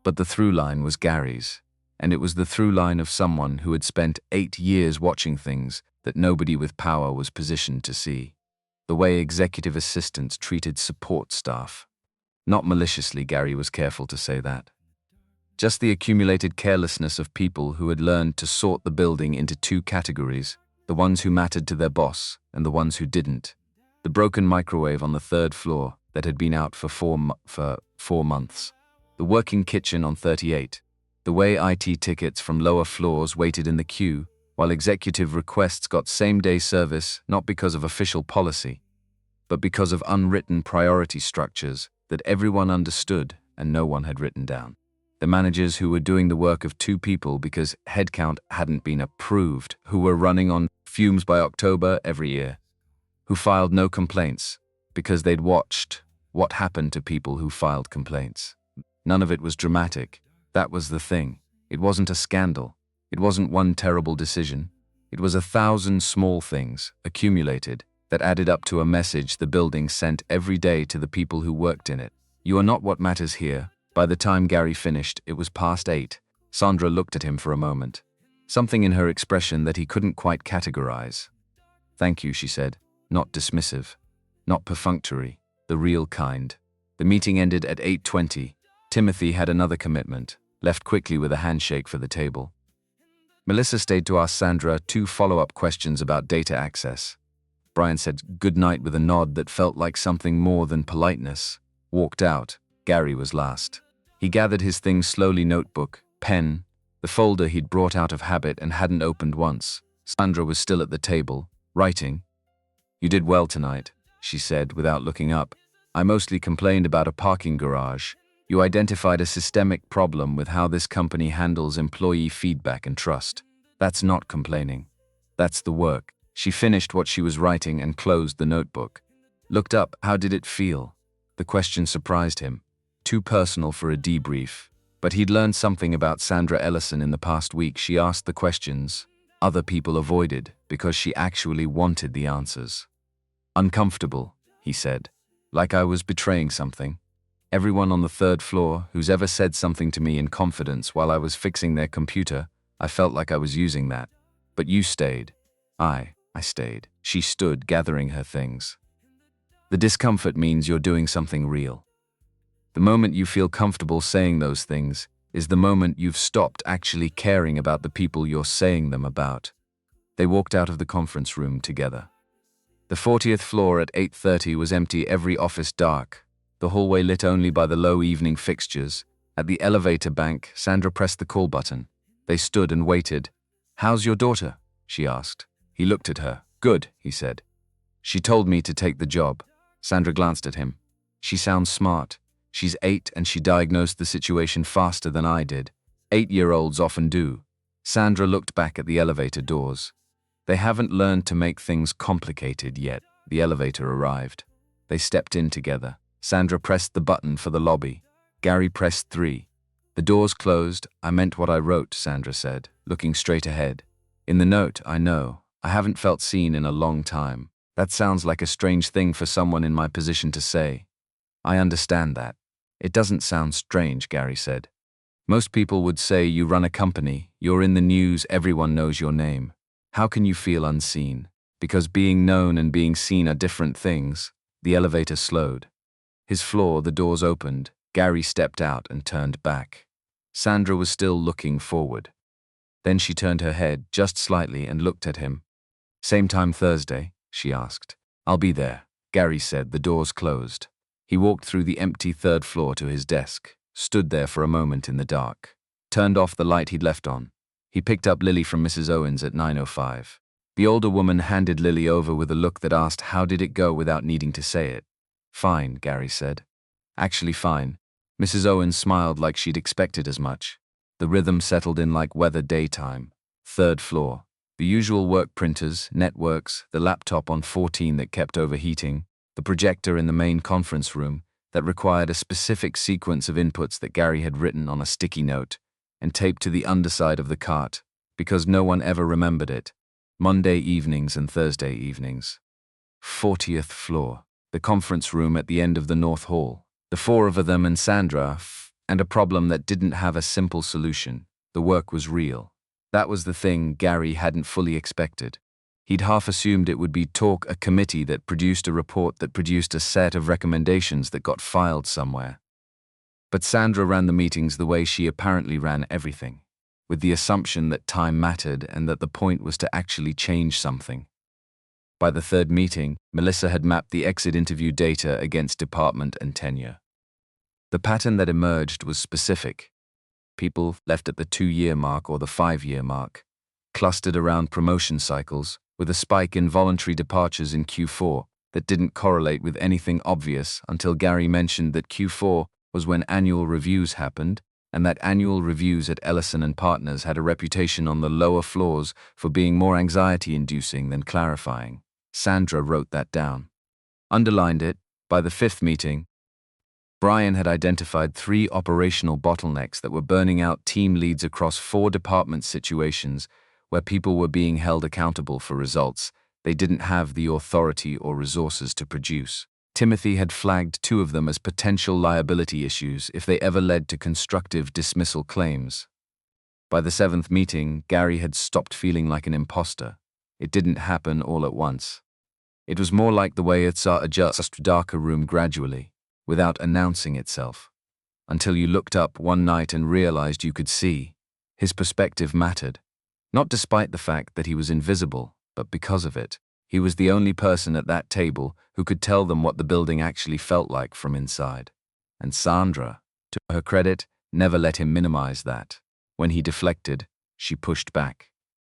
But the through line was Gary's, and it was the through line of someone who had spent 8 years watching things that nobody with power was positioned to see. The way executive assistants treated support staff. Not maliciously, Gary was careful to say that. Just the accumulated carelessness of people who had learned to sort the building into 2 categories, the ones who mattered to their boss and the ones who didn't. The broken microwave on the 3rd floor that had been out for 4 months. The working kitchen on 38. The way IT tickets from lower floors waited in the queue, while executive requests got same-day service not because of official policy, but because of unwritten priority structures that everyone understood and no one had written down. The managers who were doing the work of 2 people because headcount hadn't been approved, who were running on fumes by October every year, who filed no complaints because they'd watched what happened to people who filed complaints. None of it was dramatic. That was the thing. It wasn't a scandal. It wasn't one terrible decision. It was 1,000 small things, accumulated, that added up to a message the building sent every day to the people who worked in it. You are not what matters here. By the time Gary finished, it was past 8. Sandra looked at him for a moment. Something in her expression that he couldn't quite categorize. Thank you, she said. Not dismissive. Not perfunctory. The real kind. The meeting ended at 8:20. Timothy had another commitment, left quickly with a handshake for the table. Melissa stayed to ask Sandra 2 follow-up questions about data access. Brian said good night with a nod that felt like something more than politeness. Walked out. Gary was last. He gathered his things slowly, notebook, pen, the folder he'd brought out of habit and hadn't opened once. Sandra was still at the table, writing. You did well tonight, she said without looking up. I mostly complained about a parking garage. You identified a systemic problem with how this company handles employee feedback and trust. That's not complaining. That's the work. She finished what she was writing and closed the notebook. Looked up. How did it feel? The question surprised him. Too personal for a debrief. But he'd learned something about Sandra Ellison in the past week. She asked the questions other people avoided because she actually wanted the answers. Uncomfortable, he said. Like I was betraying something. Everyone on the 3rd floor who's ever said something to me in confidence while I was fixing their computer, I felt like I was using that. But you stayed. I stayed. She stood, gathering her things. The discomfort means you're doing something real. The moment you feel comfortable saying those things is the moment you've stopped actually caring about the people you're saying them about. They walked out of the conference room together. The 40th floor at 8:30 was empty, every office dark. The hallway lit only by the low evening fixtures. At the elevator bank, Sandra pressed the call button. They stood and waited. How's your daughter? She asked. He looked at her. Good, he said. She told me to take the job. Sandra glanced at him. She sounds smart. She's 8 and she diagnosed the situation faster than I did. 8-year-olds often do. Sandra looked back at the elevator doors. They haven't learned to make things complicated yet. The elevator arrived. They stepped in together. Sandra pressed the button for the lobby. Gary pressed 3. The doors closed. I meant what I wrote, Sandra said, looking straight ahead. In the note, I know. I haven't felt seen in a long time. That sounds like a strange thing for someone in my position to say. I understand that. It doesn't sound strange, Gary said. Most people would say you run a company, you're in the news, everyone knows your name. How can you feel unseen? Because being known and being seen are different things. The elevator slowed. His floor, the doors opened. Gary stepped out and turned back. Sandra was still looking forward. Then she turned her head just slightly and looked at him. Same time Thursday? She asked. I'll be there, Gary said. The doors closed. He walked through the empty 3rd floor to his desk, stood there for a moment in the dark, turned off the light he'd left on. He picked up Lily from Mrs. Owens at 9:05. The older woman handed Lily over with a look that asked how did it go without needing to say it. Fine, Gary said. Actually fine. Mrs. Owens smiled like she'd expected as much. The rhythm settled in like weather daytime. 3rd floor. The usual work printers, networks, the laptop on 14 that kept overheating, the projector in the main conference room that required a specific sequence of inputs that Gary had written on a sticky note and taped to the underside of the cart because no one ever remembered it. Monday evenings and Thursday evenings. 40th floor. The conference room at the end of the North Hall. The four of them and Sandra, and a problem that didn't have a simple solution. The work was real. That was the thing Gary hadn't fully expected. He'd half assumed it would be a committee that produced a report that produced a set of recommendations that got filed somewhere. But Sandra ran the meetings the way she apparently ran everything, with the assumption that time mattered and that the point was to actually change something. By the third meeting, Melissa had mapped the exit interview data against department and tenure. The pattern that emerged was specific. People left at the 2-year mark or the 5-year mark, clustered around promotion cycles, with a spike in voluntary departures in Q4 that didn't correlate with anything obvious until Gary mentioned that Q4 was when annual reviews happened, and that annual reviews at Ellison and Partners had a reputation on the lower floors for being more anxiety-inducing than clarifying. Sandra wrote that down. Underlined it. By the 5th meeting, Brian had identified 3 operational bottlenecks that were burning out team leads across 4 department situations where people were being held accountable for results they didn't have the authority or resources to produce. Timothy had flagged 2 of them as potential liability issues if they ever led to constructive dismissal claims. By the 7th meeting, Gary had stopped feeling like an imposter. It didn't happen all at once. It was more like the way it saw a just darker room gradually, without announcing itself, until you looked up one night and realized you could see. His perspective mattered, not despite the fact that he was invisible, but because of it. He was the only person at that table who could tell them what the building actually felt like from inside. And Sandra, to her credit, never let him minimize that. When he deflected, she pushed back.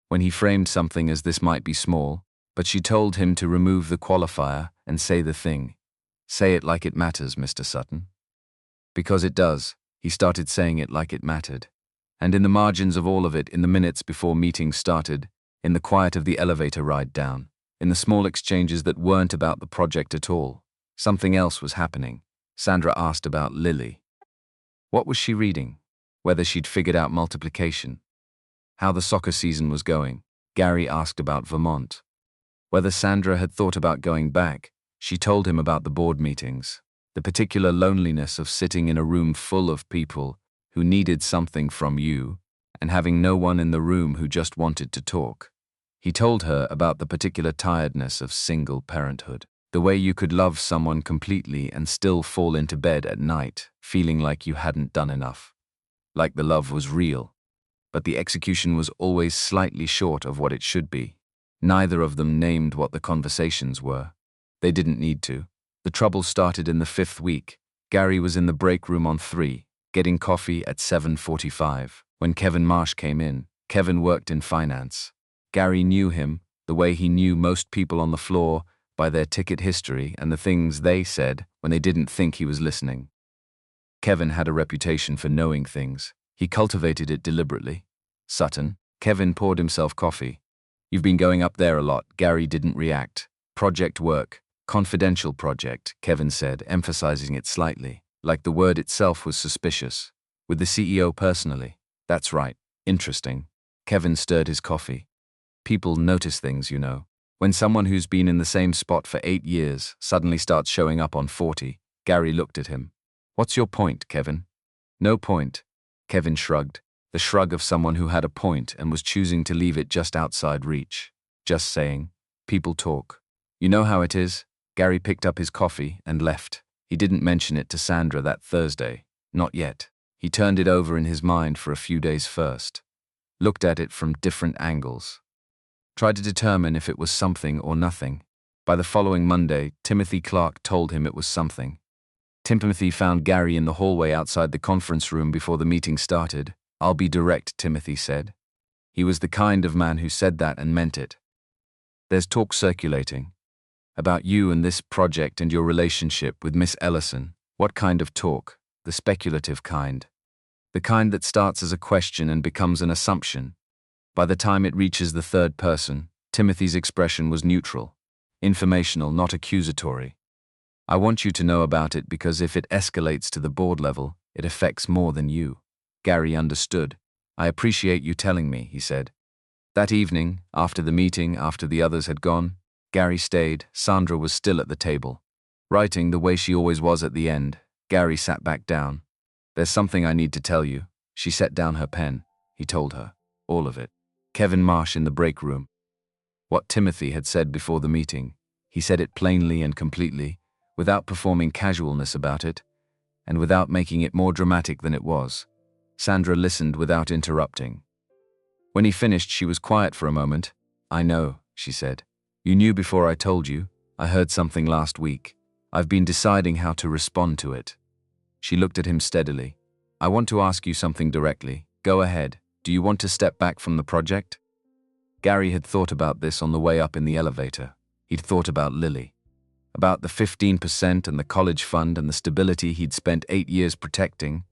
When he framed something as this might be small, but she told him to remove the qualifier and say the thing. Say it like it matters, Mr. Sutton. Because it does. He started saying it like it mattered. And in the margins of all of it, in the minutes before meetings started, in the quiet of the elevator ride down, in the small exchanges that weren't about the project at all, something else was happening. Sandra asked about Lily. What was she reading? Whether she'd figured out multiplication. How the soccer season was going. Gary asked about Vermont. Whether Sandra had thought about going back. She told him about the board meetings, the particular loneliness of sitting in a room full of people who needed something from you and having no one in the room who just wanted to talk. He told her about the particular tiredness of single parenthood, the way you could love someone completely and still fall into bed at night, feeling like you hadn't done enough. Like the love was real, but the execution was always slightly short of what it should be. Neither of them named what the conversations were. They didn't need to. The trouble started in the 5th week. Gary was in the break room on 3, getting coffee at 7:45, when Kevin Marsh came in. Kevin worked in finance. Gary knew him, the way he knew most people on the floor, by their ticket history and the things they said when they didn't think he was listening. Kevin had a reputation for knowing things. He cultivated it deliberately. Sutton. Kevin poured himself coffee. You've been going up there a lot. Gary didn't react. Project work. Confidential project, Kevin said, emphasizing it slightly, like the word itself was suspicious. With the CEO personally. That's right. Interesting. Kevin stirred his coffee. People notice things, you know. When someone who's been in the same spot for 8 years suddenly starts showing up on 40, Gary looked at him. What's your point, Kevin? No point. Kevin shrugged, the shrug of someone who had a point and was choosing to leave it just outside reach. Just saying. People talk. You know how it is? Gary picked up his coffee and left. He didn't mention it to Sandra that Thursday. Not yet. He turned it over in his mind for a few days first. Looked at it from different angles. Tried to determine if it was something or nothing. By the following Monday, Timothy Clark told him it was something. Timothy found Gary in the hallway outside the conference room before the meeting started. I'll be direct, Timothy said. He was the kind of man who said that and meant it. There's talk circulating. About you and this project and your relationship with Miss Ellison. What kind of talk? The speculative kind. The kind that starts as a question and becomes an assumption. By the time it reaches the third person, Timothy's expression was neutral, informational, not accusatory. I want you to know about it because if it escalates to the board level, it affects more than you. Gary understood. I appreciate you telling me, he said. That evening, after the meeting, after the others had gone, Gary stayed. Sandra was still at the table. Writing the way she always was at the end, Gary sat back down. There's something I need to tell you. She set down her pen. He told her. All of it. Kevin Marsh in the break room. What Timothy had said before the meeting. He said it plainly and completely, without performing casualness about it, and without making it more dramatic than it was. Sandra listened without interrupting. When he finished, she was quiet for a moment. I know, she said. You knew before I told you. I heard something last week. I've been deciding how to respond to it. She looked at him steadily. I want to ask you something directly. Go ahead. Do you want to step back from the project? Gary had thought about this on the way up in the elevator. He'd thought about Lily. About the 15% and the college fund and the stability he'd spent 8 years protecting.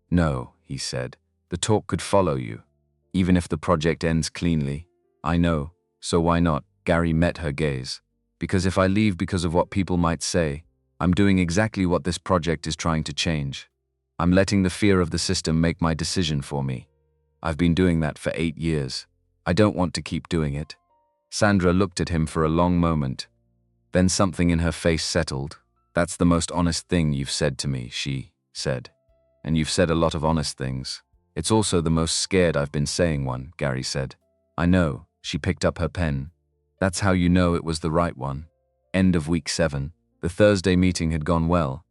No, he said. The talk could follow you. Even if the project ends cleanly. I know. So why not? Gary met her gaze. Because if I leave because of what people might say, I'm doing exactly what this project is trying to change. I'm letting the fear of the system make my decision for me. I've been doing that for 8 years. I don't want to keep doing it. Sandra looked at him for a long moment. Then something in her face settled. That's the most honest thing you've said to me, she said. And you've said a lot of honest things. It's also the most scared I've been saying one, Gary said. I know. She picked up her pen. That's how you know it was the right one. End of week 7. The Thursday meeting had gone well.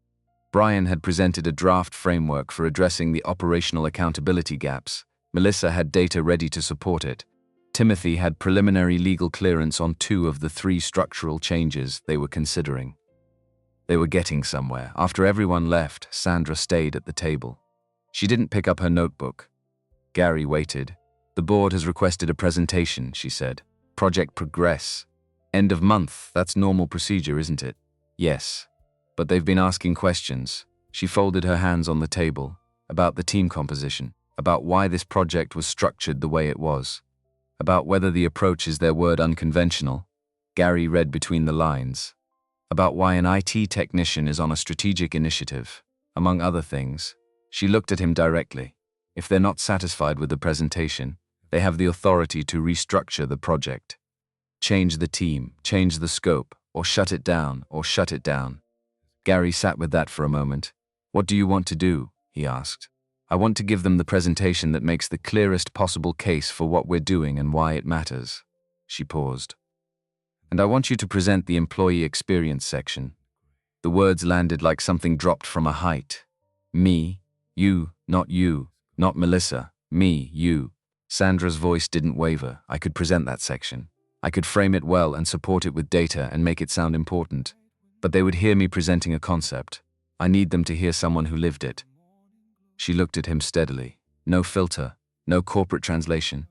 Brian had presented a draft framework for addressing the operational accountability gaps. Melissa had data ready to support it. Timothy had preliminary legal clearance on 2 of the 3 structural changes they were considering. They were getting somewhere. After everyone left, Sandra stayed at the table. She didn't pick up her notebook. Gary waited. The board has requested a presentation, she said. Project progress. End of month, that's normal procedure, isn't it? Yes. But they've been asking questions. She folded her hands on the table. About the team composition. About why this project was structured the way it was. About whether the approach is their word unconventional. Gary read between the lines. About why an IT technician is on a strategic initiative. Among other things. She looked at him directly. If they're not satisfied with the presentation, they have the authority to restructure the project. Change the team, change the scope, or shut it down, Gary sat with that for a moment. What do you want to do? He asked. I want to give them the presentation that makes the clearest possible case for what we're doing and why it matters. She paused. And I want you to present the employee experience section. The words landed like something dropped from a height. Me, you, not Melissa, me, you. Sandra's voice didn't waver. I could present that section. I could frame it well and support it with data and make it sound important. But they would hear me presenting a concept. I need them to hear someone who lived it. She looked at him steadily. No filter, no corporate translation.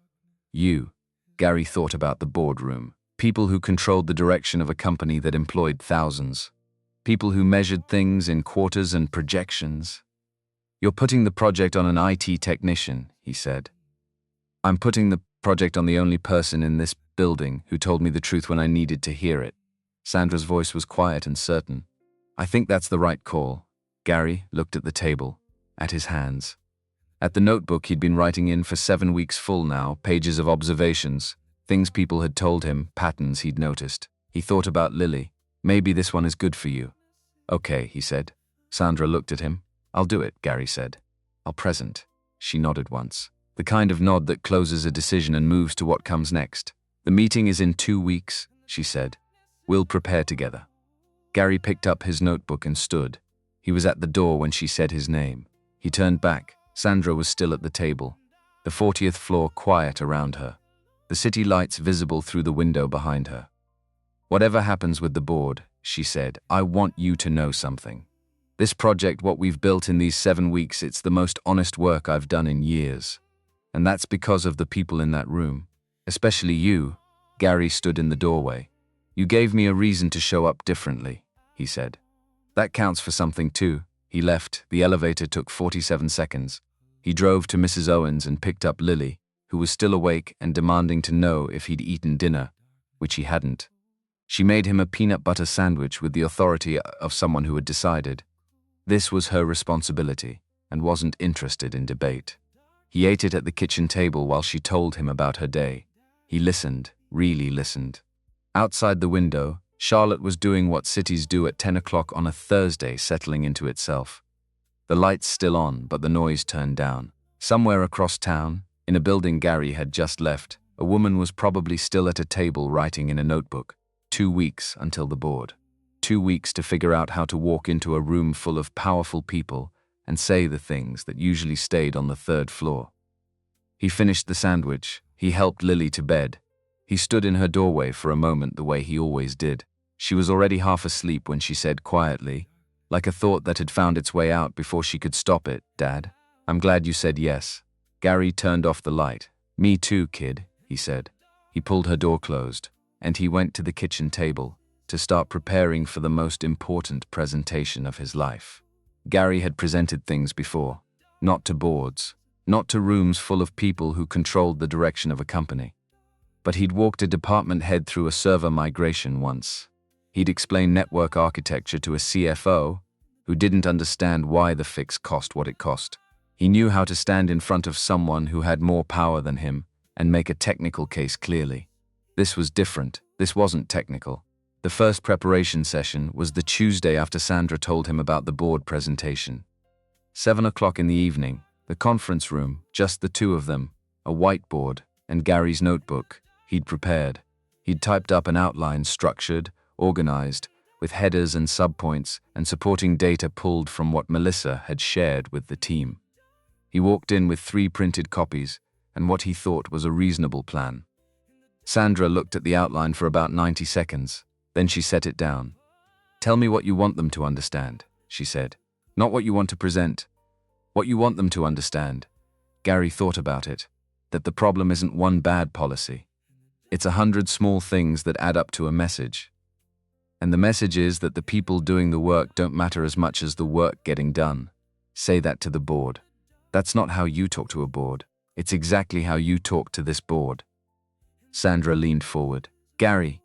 You. Gary thought about the boardroom. People who controlled the direction of a company that employed thousands. People who measured things in quarters and projections. You're putting the project on an IT technician, he said. I'm putting the project on the only person in this building who told me the truth when I needed to hear it. Sandra's voice was quiet and certain. I think that's the right call. Gary looked at the table, at his hands. At the notebook he'd been writing in for 7 weeks full now, pages of observations, things people had told him, patterns he'd noticed. He thought about Lily. Maybe this one is good for you. Okay, he said. Sandra looked at him. I'll do it, Gary said. I'll present. She nodded once. The kind of nod that closes a decision and moves to what comes next. The meeting is in 2 weeks, she said. We'll prepare together. Gary picked up his notebook and stood. He was at the door when she said his name. He turned back. Sandra was still at the table. The 40th floor quiet around her. The city lights visible through the window behind her. Whatever happens with the board, she said, I want you to know something. This project, what we've built in these 7 weeks, it's the most honest work I've done in years. And that's because of the people in that room. Especially you. Gary stood in the doorway. You gave me a reason to show up differently, he said. That counts for something too. He left. The elevator took 47 seconds. He drove to Mrs. Owens and picked up Lily, who was still awake and demanding to know if he'd eaten dinner, which he hadn't. She made him a peanut butter sandwich with the authority of someone who had decided. This was her responsibility and wasn't interested in debate. He ate it at the kitchen table while she told him about her day. He listened, really listened. Outside the window, Charlotte was doing what cities do at 10 o'clock on a Thursday, settling into itself. The lights still on, but the noise turned down. Somewhere across town, in a building Gary had just left, a woman was probably still at a table writing in a notebook. 2 weeks until the board. 2 weeks to figure out how to walk into a room full of powerful people and say the things that usually stayed on the third floor. He finished the sandwich. He helped Lily to bed. He stood in her doorway for a moment the way he always did. She was already half asleep when she said quietly, like a thought that had found its way out before she could stop it, "Dad, I'm glad you said yes." Gary turned off the light. "Me too, kid," he said. He pulled her door closed, and he went to the kitchen table to start preparing for the most important presentation of his life. Gary had presented things before, not to boards, not to rooms full of people who controlled the direction of a company. But he'd walked a department head through a server migration once. He'd explained network architecture to a CFO who didn't understand why the fix cost what it cost. He knew how to stand in front of someone who had more power than him and make a technical case clearly. This was different. This wasn't technical. The first preparation session was the Tuesday after Sandra told him about the board presentation. 7 o'clock in the evening, the conference room, just the two of them, a whiteboard, and Gary's notebook. He'd prepared. He'd typed up an outline, structured, organized, with headers and subpoints and supporting data pulled from what Melissa had shared with the team. He walked in with 3 printed copies and what he thought was a reasonable plan. Sandra looked at the outline for about 90 seconds. Then she set it down. "Tell me what you want them to understand," she said. "Not what you want to present. What you want them to understand." Gary thought about it, that the problem isn't one bad policy. It's 100 small things that add up to a message. And the message is that the people doing the work don't matter as much as the work getting done. Say that to the board. That's not how you talk to a board. It's exactly how you talk to this board. Sandra leaned forward. "Gary,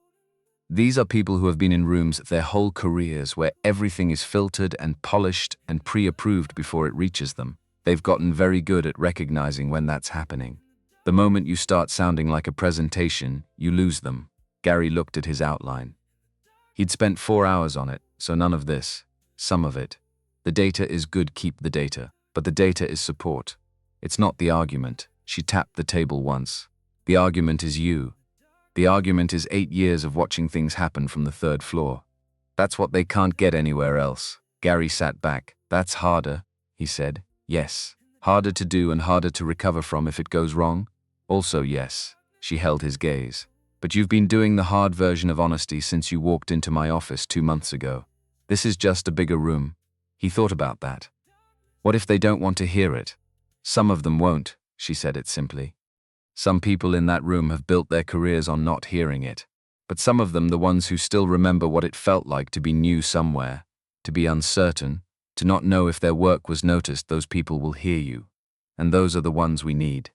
these are people who have been in rooms their whole careers where everything is filtered and polished and pre-approved before it reaches them. They've gotten very good at recognizing when that's happening. The moment you start sounding like a presentation, you lose them." Gary looked at his outline. He'd spent 4 hours on it, so none of this. Some of it. The data is good, keep the data. But the data is support. It's not the argument. She tapped the table once. The argument is you. The argument is 8 years of watching things happen from the 3rd floor. That's what they can't get anywhere else. Gary sat back. "That's harder," he said. "Yes. Harder to do and harder to recover from if it goes wrong?" "Also yes." She held his gaze. "But you've been doing the hard version of honesty since you walked into my office 2 months ago. This is just a bigger room." He thought about that. What if they don't want to hear it? Some of them won't, she said it simply. Some people in that room have built their careers on not hearing it. But some of them, the ones who still remember what it felt like to be new somewhere, to be uncertain, to not know if their work was noticed, those people will hear you. And those are the ones we need.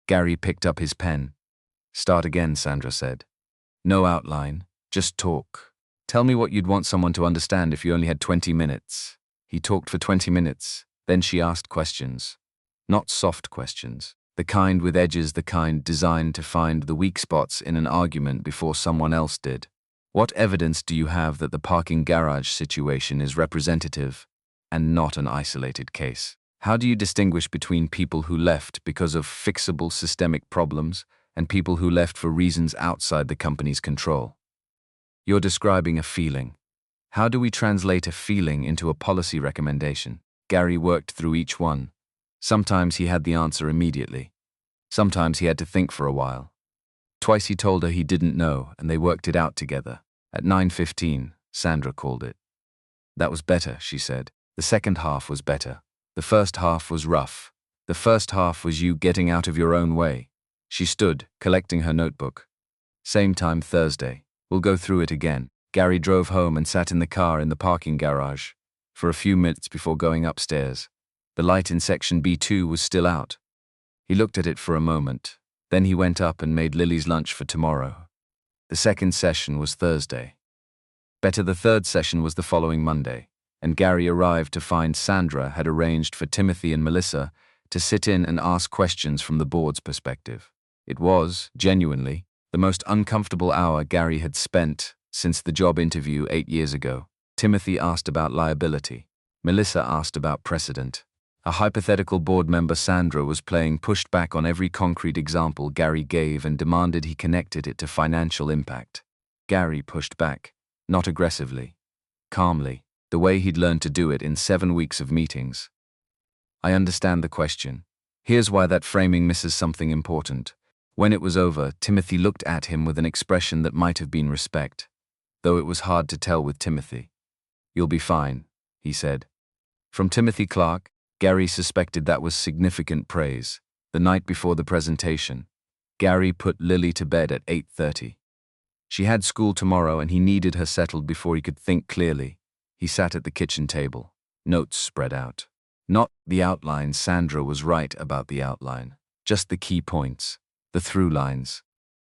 Gary picked up his pen. "Start again," Sandra said. "No outline, just talk. Tell me what you'd want someone to understand if you only had 20 minutes. He talked for 20 minutes. Then she asked questions. Not soft questions. The kind with edges, the kind designed to find the weak spots in an argument before someone else did. What evidence do you have that the parking garage situation is representative and not an isolated case? How do you distinguish between people who left because of fixable systemic problems and people who left for reasons outside the company's control? You're describing a feeling. How do we translate a feeling into a policy recommendation? Gary worked through each one. Sometimes he had the answer immediately. Sometimes he had to think for a while. Twice he told her he didn't know, and they worked it out together. At 9:15, Sandra called it. That was better, she said. The second half was better. The first half was rough. The first half was you getting out of your own way. She stood, collecting her notebook. Same time Thursday. We'll go through it again. Gary drove home and sat in the car in the parking garage for a few minutes before going upstairs. The light in section B2 was still out. He looked at it for a moment. Then he went up and made Lily's lunch for tomorrow. The second session was Thursday. The third session was the following Monday, and Gary arrived to find Sandra had arranged for Timothy and Melissa to sit in and ask questions from the board's perspective. It was, genuinely, the most uncomfortable hour Gary had spent since the job interview 8 years ago. Timothy asked about liability. Melissa asked about precedent. A hypothetical board member, Sandra, was playing pushed back on every concrete example Gary gave and demanded he connected it to financial impact. Gary pushed back, not aggressively, calmly, the way he'd learned to do it in 7 weeks of meetings. I understand the question. Here's why that framing misses something important. When it was over, Timothy looked at him with an expression that might have been respect, though it was hard to tell with Timothy. "You'll be fine," he said. From Timothy Clark, Gary suspected that was significant praise. The night before the presentation, Gary put Lily to bed at 8:30. She had school tomorrow and he needed her settled before he could think clearly. He sat at the kitchen table, notes spread out. Not the outline. Sandra was right about the outline. Just the key points, the through lines.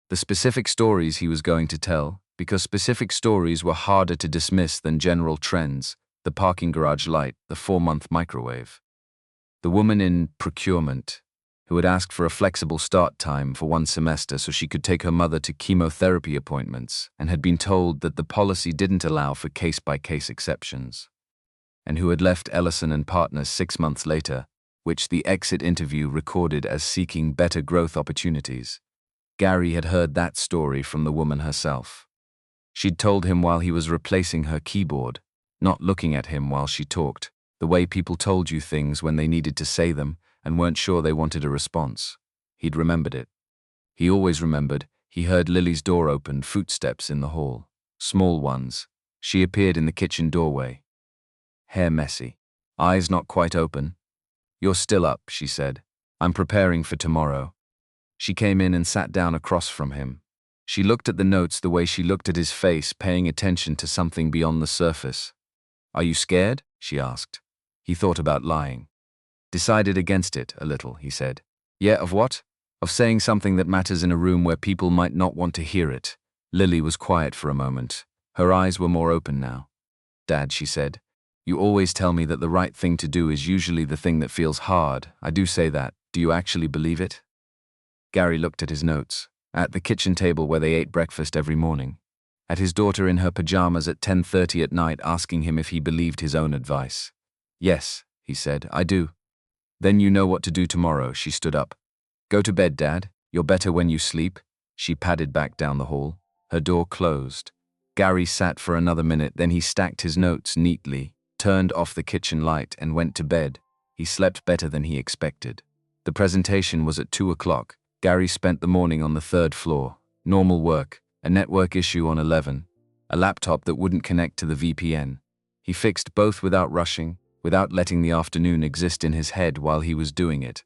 The specific stories he was going to tell, because specific stories were harder to dismiss than general trends, the parking garage light, the 4-month microwave. The woman in procurement, who had asked for a flexible start time for 1 semester so she could take her mother to chemotherapy appointments and had been told that the policy didn't allow for case-by-case exceptions, and who had left Ellison and Partners 6 months later, which the exit interview recorded as seeking better growth opportunities. Gary had heard that story from the woman herself. She'd told him while he was replacing her keyboard, not looking at him while she talked, the way people told you things when they needed to say them and weren't sure they wanted a response. He'd remembered it. He always remembered. He heard Lily's door open, footsteps in the hall. Small ones. She appeared in the kitchen doorway. Hair messy. Eyes not quite open. "You're still up," she said. "I'm preparing for tomorrow." She came in and sat down across from him. She looked at the notes the way she looked at his face, paying attention to something beyond the surface. "Are you scared?" she asked. He thought about lying. "Decided against it, a little," he said. "Yeah, of what?" "Of saying something that matters in a room where people might not want to hear it." Lily was quiet for a moment. Her eyes were more open now. "Dad," she said, "you always tell me that the right thing to do is usually the thing that feels hard. I do say that. Do you actually believe it?" Gary looked at his notes. At the kitchen table where they ate breakfast every morning. At his daughter in her pajamas at 10:30 at night asking him if he believed his own advice. "Yes," he said, "I do." "Then you know what to do tomorrow." She stood up. "Go to bed, Dad. You're better when you sleep." She padded back down the hall. Her door closed. Gary sat for another minute, then he stacked his notes neatly, turned off the kitchen light and went to bed. He slept better than he expected. The presentation was at 2 o'clock. Gary spent the morning on the 3rd floor. Normal work, a network issue on 11, a laptop that wouldn't connect to the VPN. He fixed both without rushing, without letting the afternoon exist in his head while he was doing it.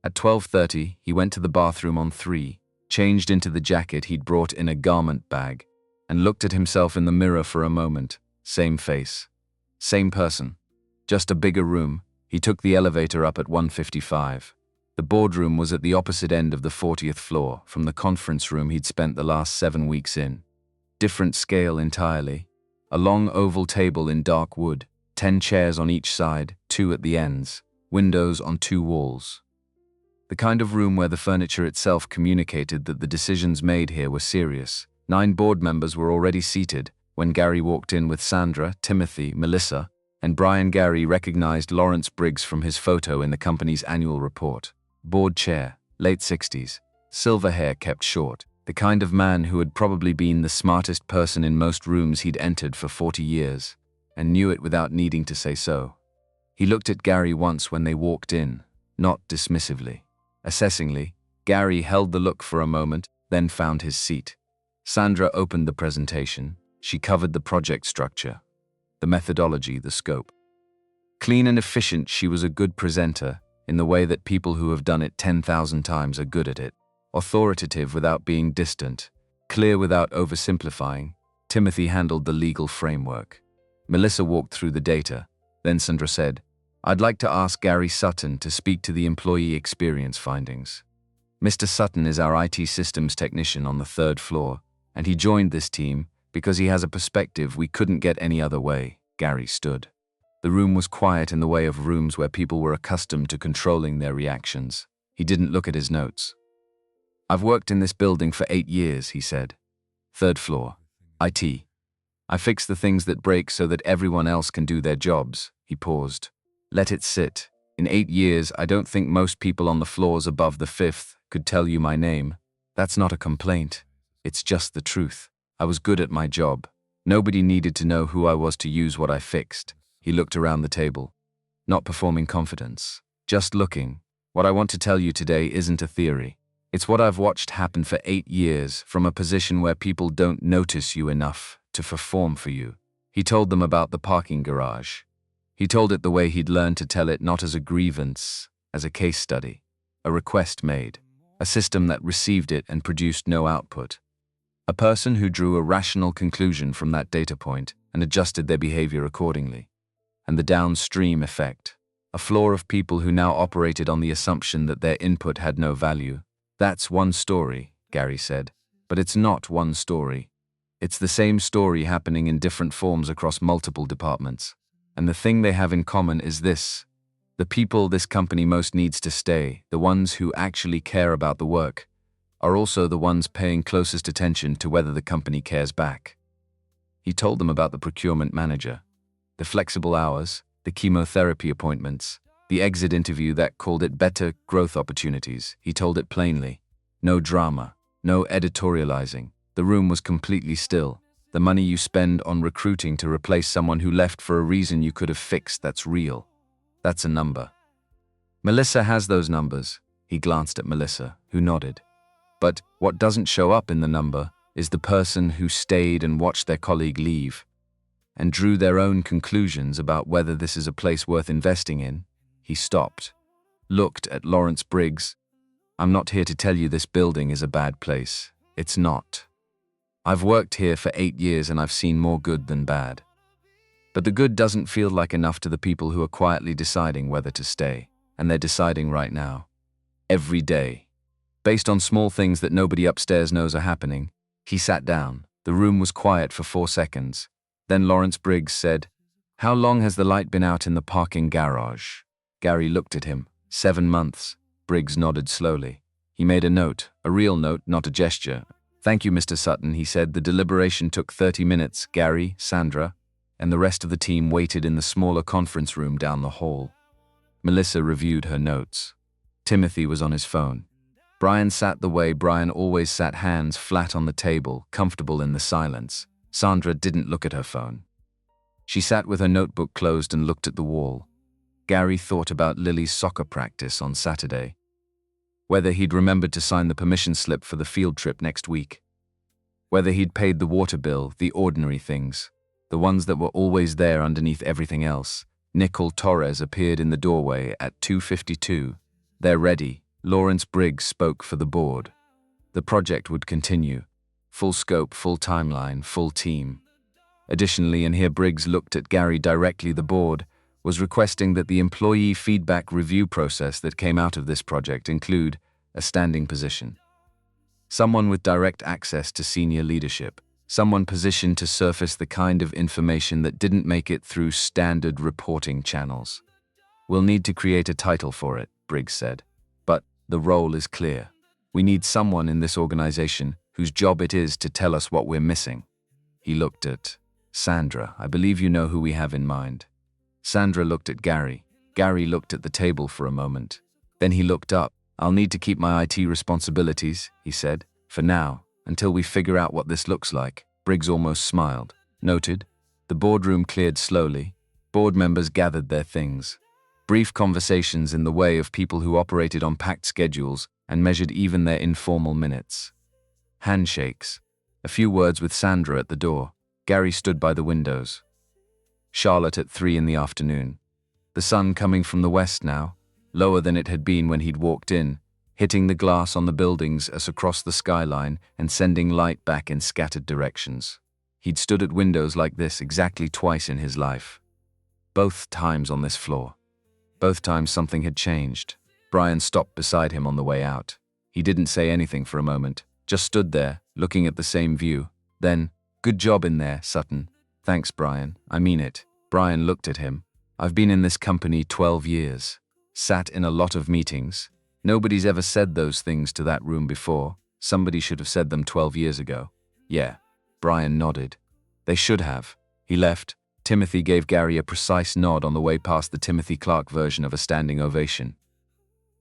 At 12:30, he went to the bathroom on 3, changed into the jacket he'd brought in a garment bag, and looked at himself in the mirror for a moment. Same face. Same person. Just a bigger room. He took the elevator up at 1:55. The boardroom was at the opposite end of the 40th floor, from the conference room he'd spent the last 7 weeks in. Different scale entirely. A long oval table in dark wood, 10 chairs on each side, 2 at the ends, windows on 2 walls. The kind of room where the furniture itself communicated that the decisions made here were serious. 9 board members were already seated when Gary walked in with Sandra, Timothy, Melissa, and Brian. Gary recognized Lawrence Briggs from his photo in the company's annual report. Board chair, late 60s, silver hair kept short, the kind of man who had probably been the smartest person in most rooms he'd entered for 40 years, and knew it without needing to say so. He looked at Gary once when they walked in, not dismissively. Assessingly, Gary held the look for a moment, then found his seat. Sandra opened the presentation. She covered the project structure, the methodology, the scope. Clean and efficient, she was a good presenter, in the way that people who have done it 10,000 times are good at it. Authoritative without being distant, clear without oversimplifying. Timothy handled the legal framework. Melissa walked through the data. Then Sandra said, "I'd like to ask Gary Sutton to speak to the employee experience findings." Mr. Sutton is our IT systems technician on the 3rd floor, and he joined this team because he has a perspective we couldn't get any other way. Gary stood. The room was quiet in the way of rooms where people were accustomed to controlling their reactions. He didn't look at his notes. I've worked in this building for 8 years, he said. 3rd floor. IT. I fix the things that break so that everyone else can do their jobs. He paused. Let it sit. In 8 years, I don't think most people on the floors above the 5th could tell you my name. That's not a complaint. It's just the truth. I was good at my job. Nobody needed to know who I was to use what I fixed. He looked around the table. Not performing confidence. Just looking. What I want to tell you today isn't a theory. It's what I've watched happen for 8 years from a position where people don't notice you enough to perform for you. He told them about the parking garage. He told it the way he'd learned to tell it, not as a grievance, as a case study, a request made, a system that received it and produced no output. A person who drew a rational conclusion from that data point and adjusted their behavior accordingly. And the downstream effect, a floor of people who now operated on the assumption that their input had no value. That's one story, Gary said, but it's not one story. It's the same story happening in different forms across multiple departments. And the thing they have in common is this: the people this company most needs to stay, the ones who actually care about the work, are also the ones paying closest attention to whether the company cares back. He told them about the procurement manager, the flexible hours, the chemotherapy appointments, the exit interview that called it better growth opportunities. He told it plainly. No drama, no editorializing. The room was completely still. The money you spend on recruiting to replace someone who left for a reason you could have fixed, that's real. That's a number. Melissa has those numbers. He glanced at Melissa, who nodded. But what doesn't show up in the number is the person who stayed and watched their colleague leave and drew their own conclusions about whether this is a place worth investing in. He stopped, looked at Lawrence Briggs. I'm not here to tell you this building is a bad place. It's not. I've worked here for 8 years and I've seen more good than bad. But the good doesn't feel like enough to the people who are quietly deciding whether to stay. And they're deciding right now. Every day. Based on small things that nobody upstairs knows are happening. He sat down. The room was quiet for 4 seconds. Then Lawrence Briggs said, "How long has the light been out in the parking garage?" Gary looked at him. 7 months. Briggs nodded slowly. He made a note, a real note, not a gesture. "Thank you, Mr. Sutton," he said. The deliberation took 30 minutes. Gary, Sandra, and the rest of the team waited in the smaller conference room down the hall. Melissa reviewed her notes. Timothy was on his phone. Brian sat the way Brian always sat, hands flat on the table, comfortable in the silence. Sandra didn't look at her phone. She sat with her notebook closed and looked at the wall. Gary thought about Lily's soccer practice on Saturday. Whether he'd remembered to sign the permission slip for the field trip next week. Whether he'd paid the water bill, the ordinary things. The ones that were always there underneath everything else. Nicole Torres appeared in the doorway at 2:52. "They're ready." Lawrence Briggs spoke for the board. The project would continue. Full scope, full timeline, full team. Additionally, and here Briggs looked at Gary directly, the board was requesting that the employee feedback review process that came out of this project include a standing position. Someone with direct access to senior leadership. Someone positioned to surface the kind of information that didn't make it through standard reporting channels. "We'll need to create a title for it," Briggs said. "But the role is clear. We need someone in this organization whose job it is to tell us what we're missing." He looked at Sandra. "I believe you know who we have in mind." Sandra looked at Gary. Gary looked at the table for a moment. Then he looked up. "I'll need to keep my IT responsibilities," he said, "for now, until we figure out what this looks like." Briggs almost smiled. Noted. The boardroom cleared slowly. Board members gathered their things. Brief conversations in the way of people who operated on packed schedules and measured even their informal minutes. Handshakes. A few words with Sandra at the door. Gary stood by the windows. Charlotte at 3 in the afternoon. The sun coming from the west now, lower than it had been when he'd walked in, hitting the glass on the buildings as across the skyline and sending light back in scattered directions. He'd stood at windows like this exactly twice in his life. Both times on this floor. Both times something had changed. Brian stopped beside him on the way out. He didn't say anything for a moment, just stood there, looking at the same view. Then, "Good job in there, Sutton." "Thanks, Brian. I mean it." Brian looked at him. "I've been in this company 12 years. Sat in a lot of meetings. Nobody's ever said those things to that room before. Somebody should have said them 12 years ago." "Yeah." Brian nodded. "They should have." He left. Timothy gave Gary a precise nod on the way past the Timothy Clark version of a standing ovation.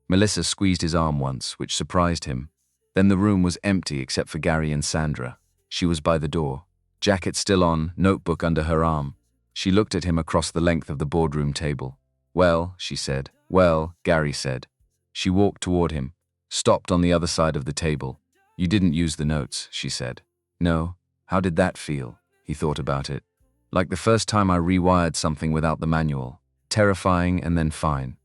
Melissa squeezed his arm once, which surprised him. Then the room was empty except for Gary and Sandra. She was by the door, jacket still on, notebook under her arm. She looked at him across the length of the boardroom table. "Well," she said. "Well," Gary said. She walked toward him, stopped on the other side of the table. "You didn't use the notes," she said. "No. How did that feel?" He thought about it. "Like the first time I rewired something without the manual. Terrifying and then fine.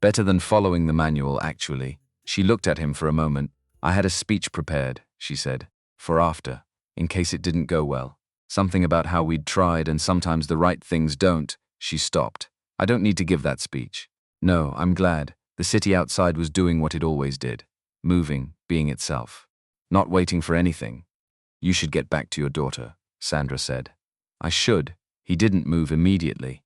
Better than following the manual, actually." She looked at him for a moment. "I had a speech prepared," she said, "for after, in case it didn't go well. Something about how we'd tried and sometimes the right things don't." She stopped. "I don't need to give that speech. No, I'm glad. The city outside was doing what it always did. Moving, being itself. Not waiting for anything." "You should get back to your daughter," Sandra said. "I should." He didn't move immediately.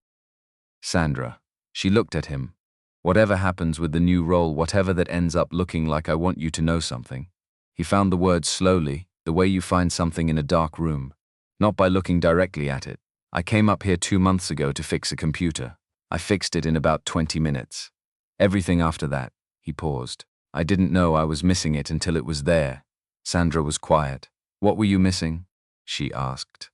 "Sandra." She looked at him. "Whatever happens with the new role, whatever that ends up looking like, I want you to know something." He found the words slowly, the way you find something in a dark room. "Not by looking directly at it. I came up here 2 months ago to fix a computer. I fixed it in about 20 minutes. Everything after that," he paused. "I didn't know I was missing it until it was there." Sandra was quiet. "What were you missing?" she asked.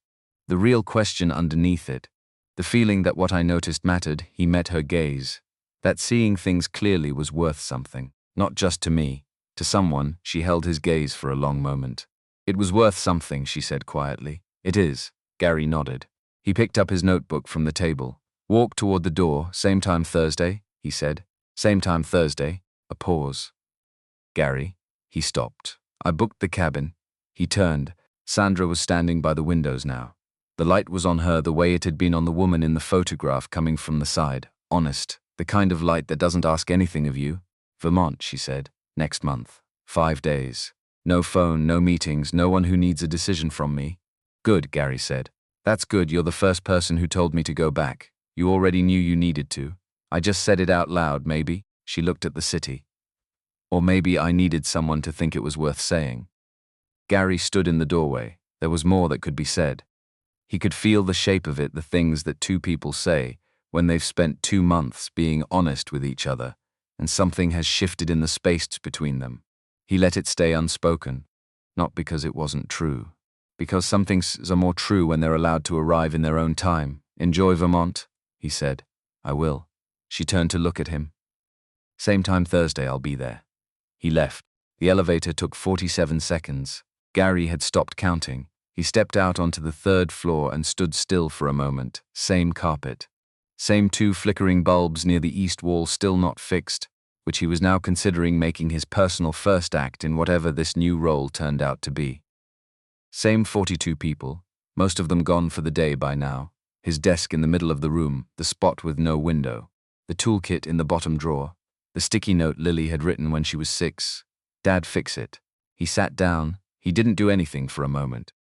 The real question underneath it. The feeling that what I noticed mattered. He met her gaze. That seeing things clearly was worth something. Not just to me. To someone. She held his gaze for a long moment. "It was worth something," she said quietly. "It is." Gary nodded. He picked up his notebook from the table. "Walked toward the door. Same time Thursday," he said. "Same time Thursday." A pause. "Gary." He stopped. "I booked the cabin." He turned. Sandra was standing by the windows now. The light was on her the way it had been on the woman in the photograph, coming from the side. Honest. The kind of light that doesn't ask anything of you. "Vermont," she said. "Next month. 5 days. No phone, no meetings, no one who needs a decision from me." "Good," Gary said. "That's good. You're the first person who told me to go back. You already knew you needed to. I just said it out loud, maybe." She looked at the city. "Or maybe I needed someone to think it was worth saying." Gary stood in the doorway. There was more that could be said. He could feel the shape of it, the things that two people say when they've spent 2 months being honest with each other, and something has shifted in the space between them. He let it stay unspoken, not because it wasn't true, because some things are more true when they're allowed to arrive in their own time. "Enjoy Vermont," he said. "I will." She turned to look at him. "Same time Thursday, I'll be there." He left. The elevator took 47 seconds. Gary had stopped counting. He stepped out onto the 3rd floor and stood still for a moment. Same carpet. Same 2 flickering bulbs near the east wall still not fixed, which he was now considering making his personal first act in whatever this new role turned out to be. Same 42 people, most of them gone for the day by now. His desk in the middle of the room, the spot with no window. The toolkit in the bottom drawer. The sticky note Lily had written when she was 6. "Dad, fix it." He sat down. He didn't do anything for a moment.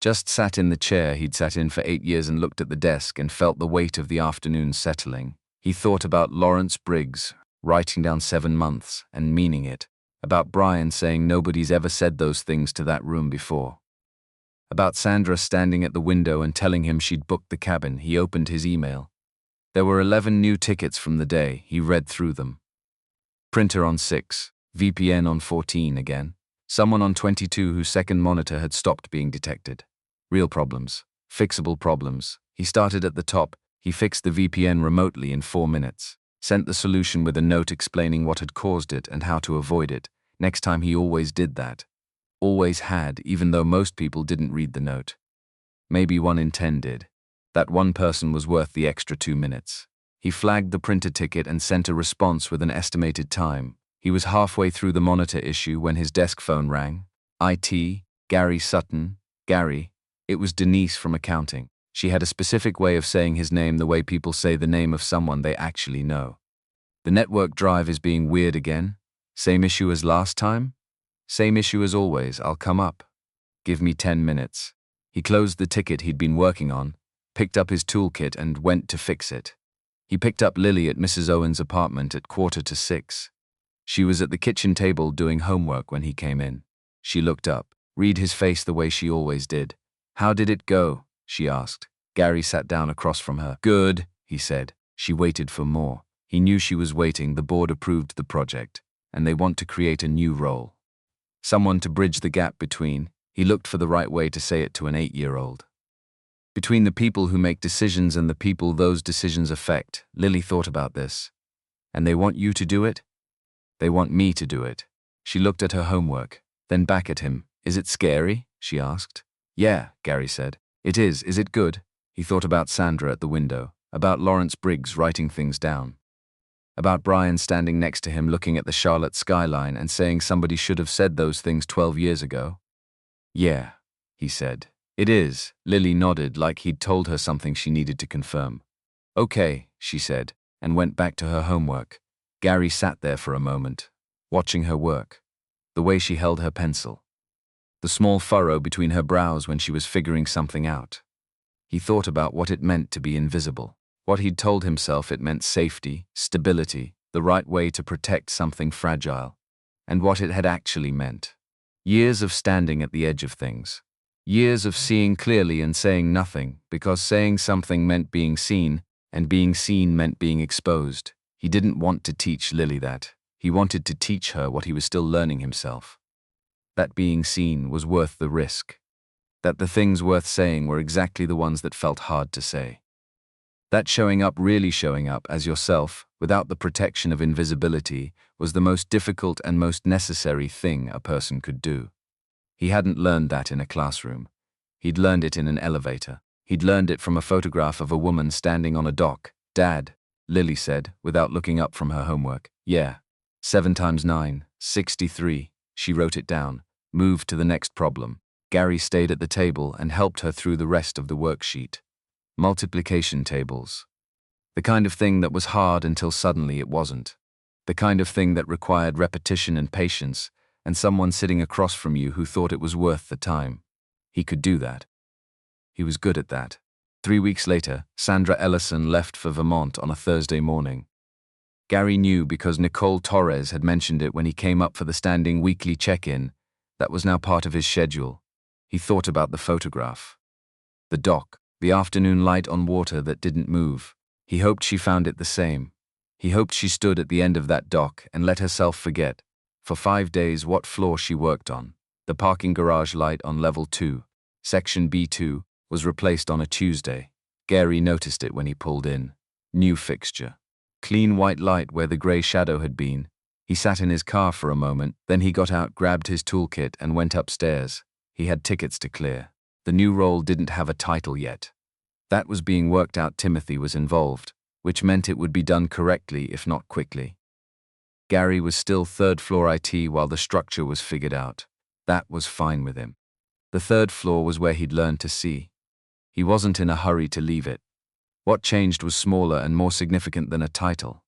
Just sat in the chair he'd sat in for 8 years and looked at the desk and felt the weight of the afternoon settling. He thought about Lawrence Briggs, writing down 7 months and meaning it. About Brian saying nobody's ever said those things to that room before. About Sandra standing at the window and telling him she'd booked the cabin. He opened his email. There were 11 new tickets from the day. He read through them. Printer on 6, VPN on 14 again. Someone on 22 whose second monitor had stopped being detected. Real problems. Fixable problems. He started at the top. He fixed the VPN remotely in 4 minutes. Sent the solution with a note explaining what had caused it and how to avoid it. Next time he always did that. Always had, even though most people didn't read the note. Maybe 1 in 10 did. That one person was worth the extra 2 minutes. He flagged the printer ticket and sent a response with an estimated time. He was halfway through the monitor issue when his desk phone rang. IT, Gary Sutton, Gary. It was Denise from accounting. She had a specific way of saying his name, the way people say the name of someone they actually know. "The network drive is being weird again." Same issue as last time? Same issue as always, I'll come up. Give me 10 minutes. He closed the ticket he'd been working on, picked up his toolkit and went to fix it. He picked up Lily at Mrs. Owen's apartment at 5:45. She was at the kitchen table doing homework when he came in. She looked up, read his face the way she always did. How did it go? She asked. Gary sat down across from her. Good, he said. She waited for more. He knew she was waiting. The board approved the project, and they want to create a new role. Someone to bridge the gap between. He looked for the right way to say it to an 8-year-old. Between the people who make decisions and the people those decisions affect. Lily thought about this. And they want you to do it? They want me to do it. She looked at her homework, then back at him. Is it scary? She asked. Yeah, Gary said. It is. Is it good? He thought about Sandra at the window, about Lawrence Briggs writing things down, about Brian standing next to him looking at the Charlotte skyline and saying somebody should have said those things 12 years ago. Yeah, he said. It is. Lily nodded like he'd told her something she needed to confirm. Okay, she said, and went back to her homework. Gary sat there for a moment, watching her work, the way she held her pencil, the small furrow between her brows when she was figuring something out. He thought about what it meant to be invisible, what he'd told himself it meant: safety, stability, the right way to protect something fragile, and what it had actually meant. Years of standing at the edge of things. Years of seeing clearly and saying nothing, because saying something meant being seen, and being seen meant being exposed. He didn't want to teach Lily that. He wanted to teach her what he was still learning himself. That being seen was worth the risk. That the things worth saying were exactly the ones that felt hard to say. That showing up, really showing up as yourself, without the protection of invisibility, was the most difficult and most necessary thing a person could do. He hadn't learned that in a classroom. He'd learned it in an elevator. He'd learned it from a photograph of a woman standing on a dock. Dad, Lily said, without looking up from her homework. Yeah. 7 times 9, 63. She wrote it down, moved to the next problem. Gary stayed at the table and helped her through the rest of the worksheet. Multiplication tables. The kind of thing that was hard until suddenly it wasn't. The kind of thing that required repetition and patience, and someone sitting across from you who thought it was worth the time. He could do that. He was good at that. 3 weeks later, Sandra Ellison left for Vermont on a Thursday morning. Gary knew because Nicole Torres had mentioned it when he came up for the standing weekly check-in. That was now part of his schedule. He thought about the photograph. The dock, the afternoon light on water that didn't move. He hoped she found it the same. He hoped she stood at the end of that dock and let herself forget, for 5 days, what floor she worked on. The parking garage light on level 2, section B2, was replaced on a Tuesday. Gary noticed it when he pulled in. New fixture. Clean white light where the grey shadow had been. He sat in his car for a moment, then he got out, grabbed his toolkit and went upstairs. He had tickets to clear. The new role didn't have a title yet. That was being worked out. Timothy was involved, which meant it would be done correctly if not quickly. Gary was still 3rd floor IT while the structure was figured out. That was fine with him. The 3rd floor was where he'd learned to see. He wasn't in a hurry to leave it. What changed was smaller and more significant than a title.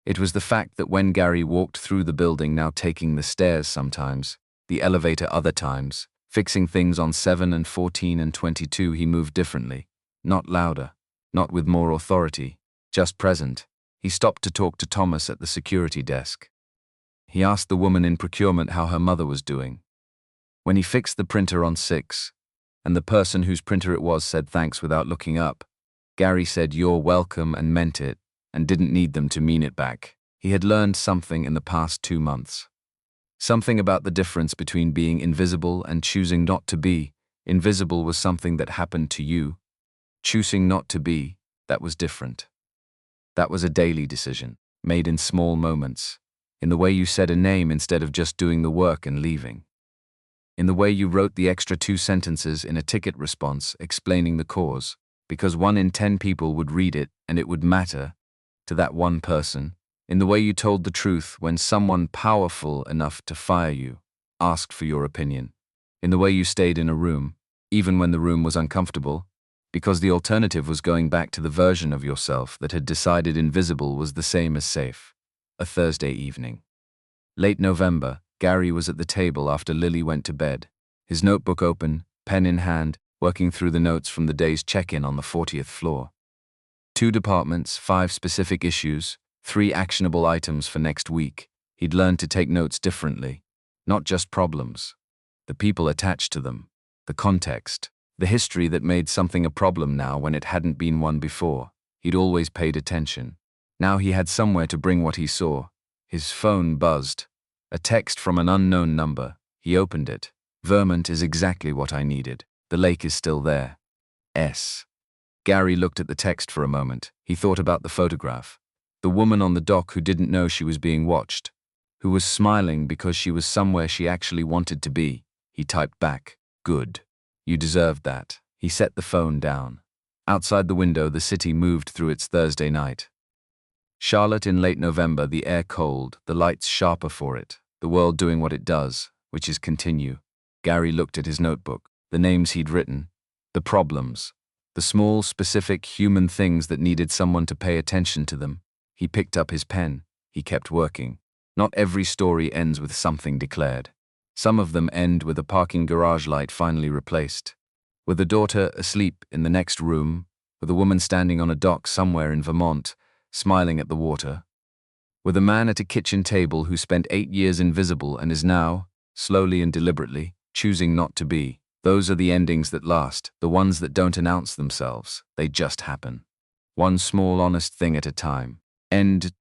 It was the fact that when Gary walked through the building, now taking the stairs sometimes, the elevator other times, fixing things on 7 and 14 and 22, he moved differently. Not louder, not with more authority, just present. He stopped to talk to Thomas at the security desk. He asked the woman in procurement how her mother was doing. When he fixed the printer on 6, and the person whose printer it was said thanks without looking up, Gary said you're welcome and meant it, and didn't need them to mean it back. He had learned something in the past 2 months. Something about the difference between being invisible and choosing not to be. Invisible was something that happened to you. Choosing not to be, that was different. That was a daily decision, made in small moments, in the way you said a name instead of just doing the work and leaving. In the way you wrote the extra 2 sentences in a ticket response explaining the cause, because 1 in 10 people would read it and it would matter to that one person. In the way you told the truth when someone powerful enough to fire you asked for your opinion. In the way you stayed in a room, even when the room was uncomfortable, because the alternative was going back to the version of yourself that had decided invisible was the same as safe. A Thursday evening. Late November, Gary was at the table after Lily went to bed. His notebook open, pen in hand, working through the notes from the day's check-in on the 40th floor. 2 departments, 5 specific issues, 3 actionable items for next week. He'd learned to take notes differently. Not just problems. The people attached to them. The context. The history that made something a problem now when it hadn't been one before. He'd always paid attention. Now he had somewhere to bring what he saw. His phone buzzed. A text from an unknown number. He opened it. Vermont is exactly what I needed. The lake is still there. S. Gary looked at the text for a moment. He thought about the photograph. The woman on the dock who didn't know she was being watched. Who was smiling because she was somewhere she actually wanted to be. He typed back, "Good. You deserved that." He set the phone down. Outside the window, the city moved through its Thursday night. Charlotte in late November, the air cold, the lights sharper for it, the world doing what it does, which is continue. Gary looked at his notebook, the names he'd written, the problems, the small, specific human things that needed someone to pay attention to them. He picked up his pen. He kept working. Not every story ends with something declared. Some of them end with a parking garage light finally replaced. With a daughter asleep in the next room, with a woman standing on a dock somewhere in Vermont, smiling at the water. With a man at a kitchen table who spent 8 years invisible and is now, slowly and deliberately, choosing not to be. Those are the endings that last, the ones that don't announce themselves. They just happen. One small, honest thing at a time. End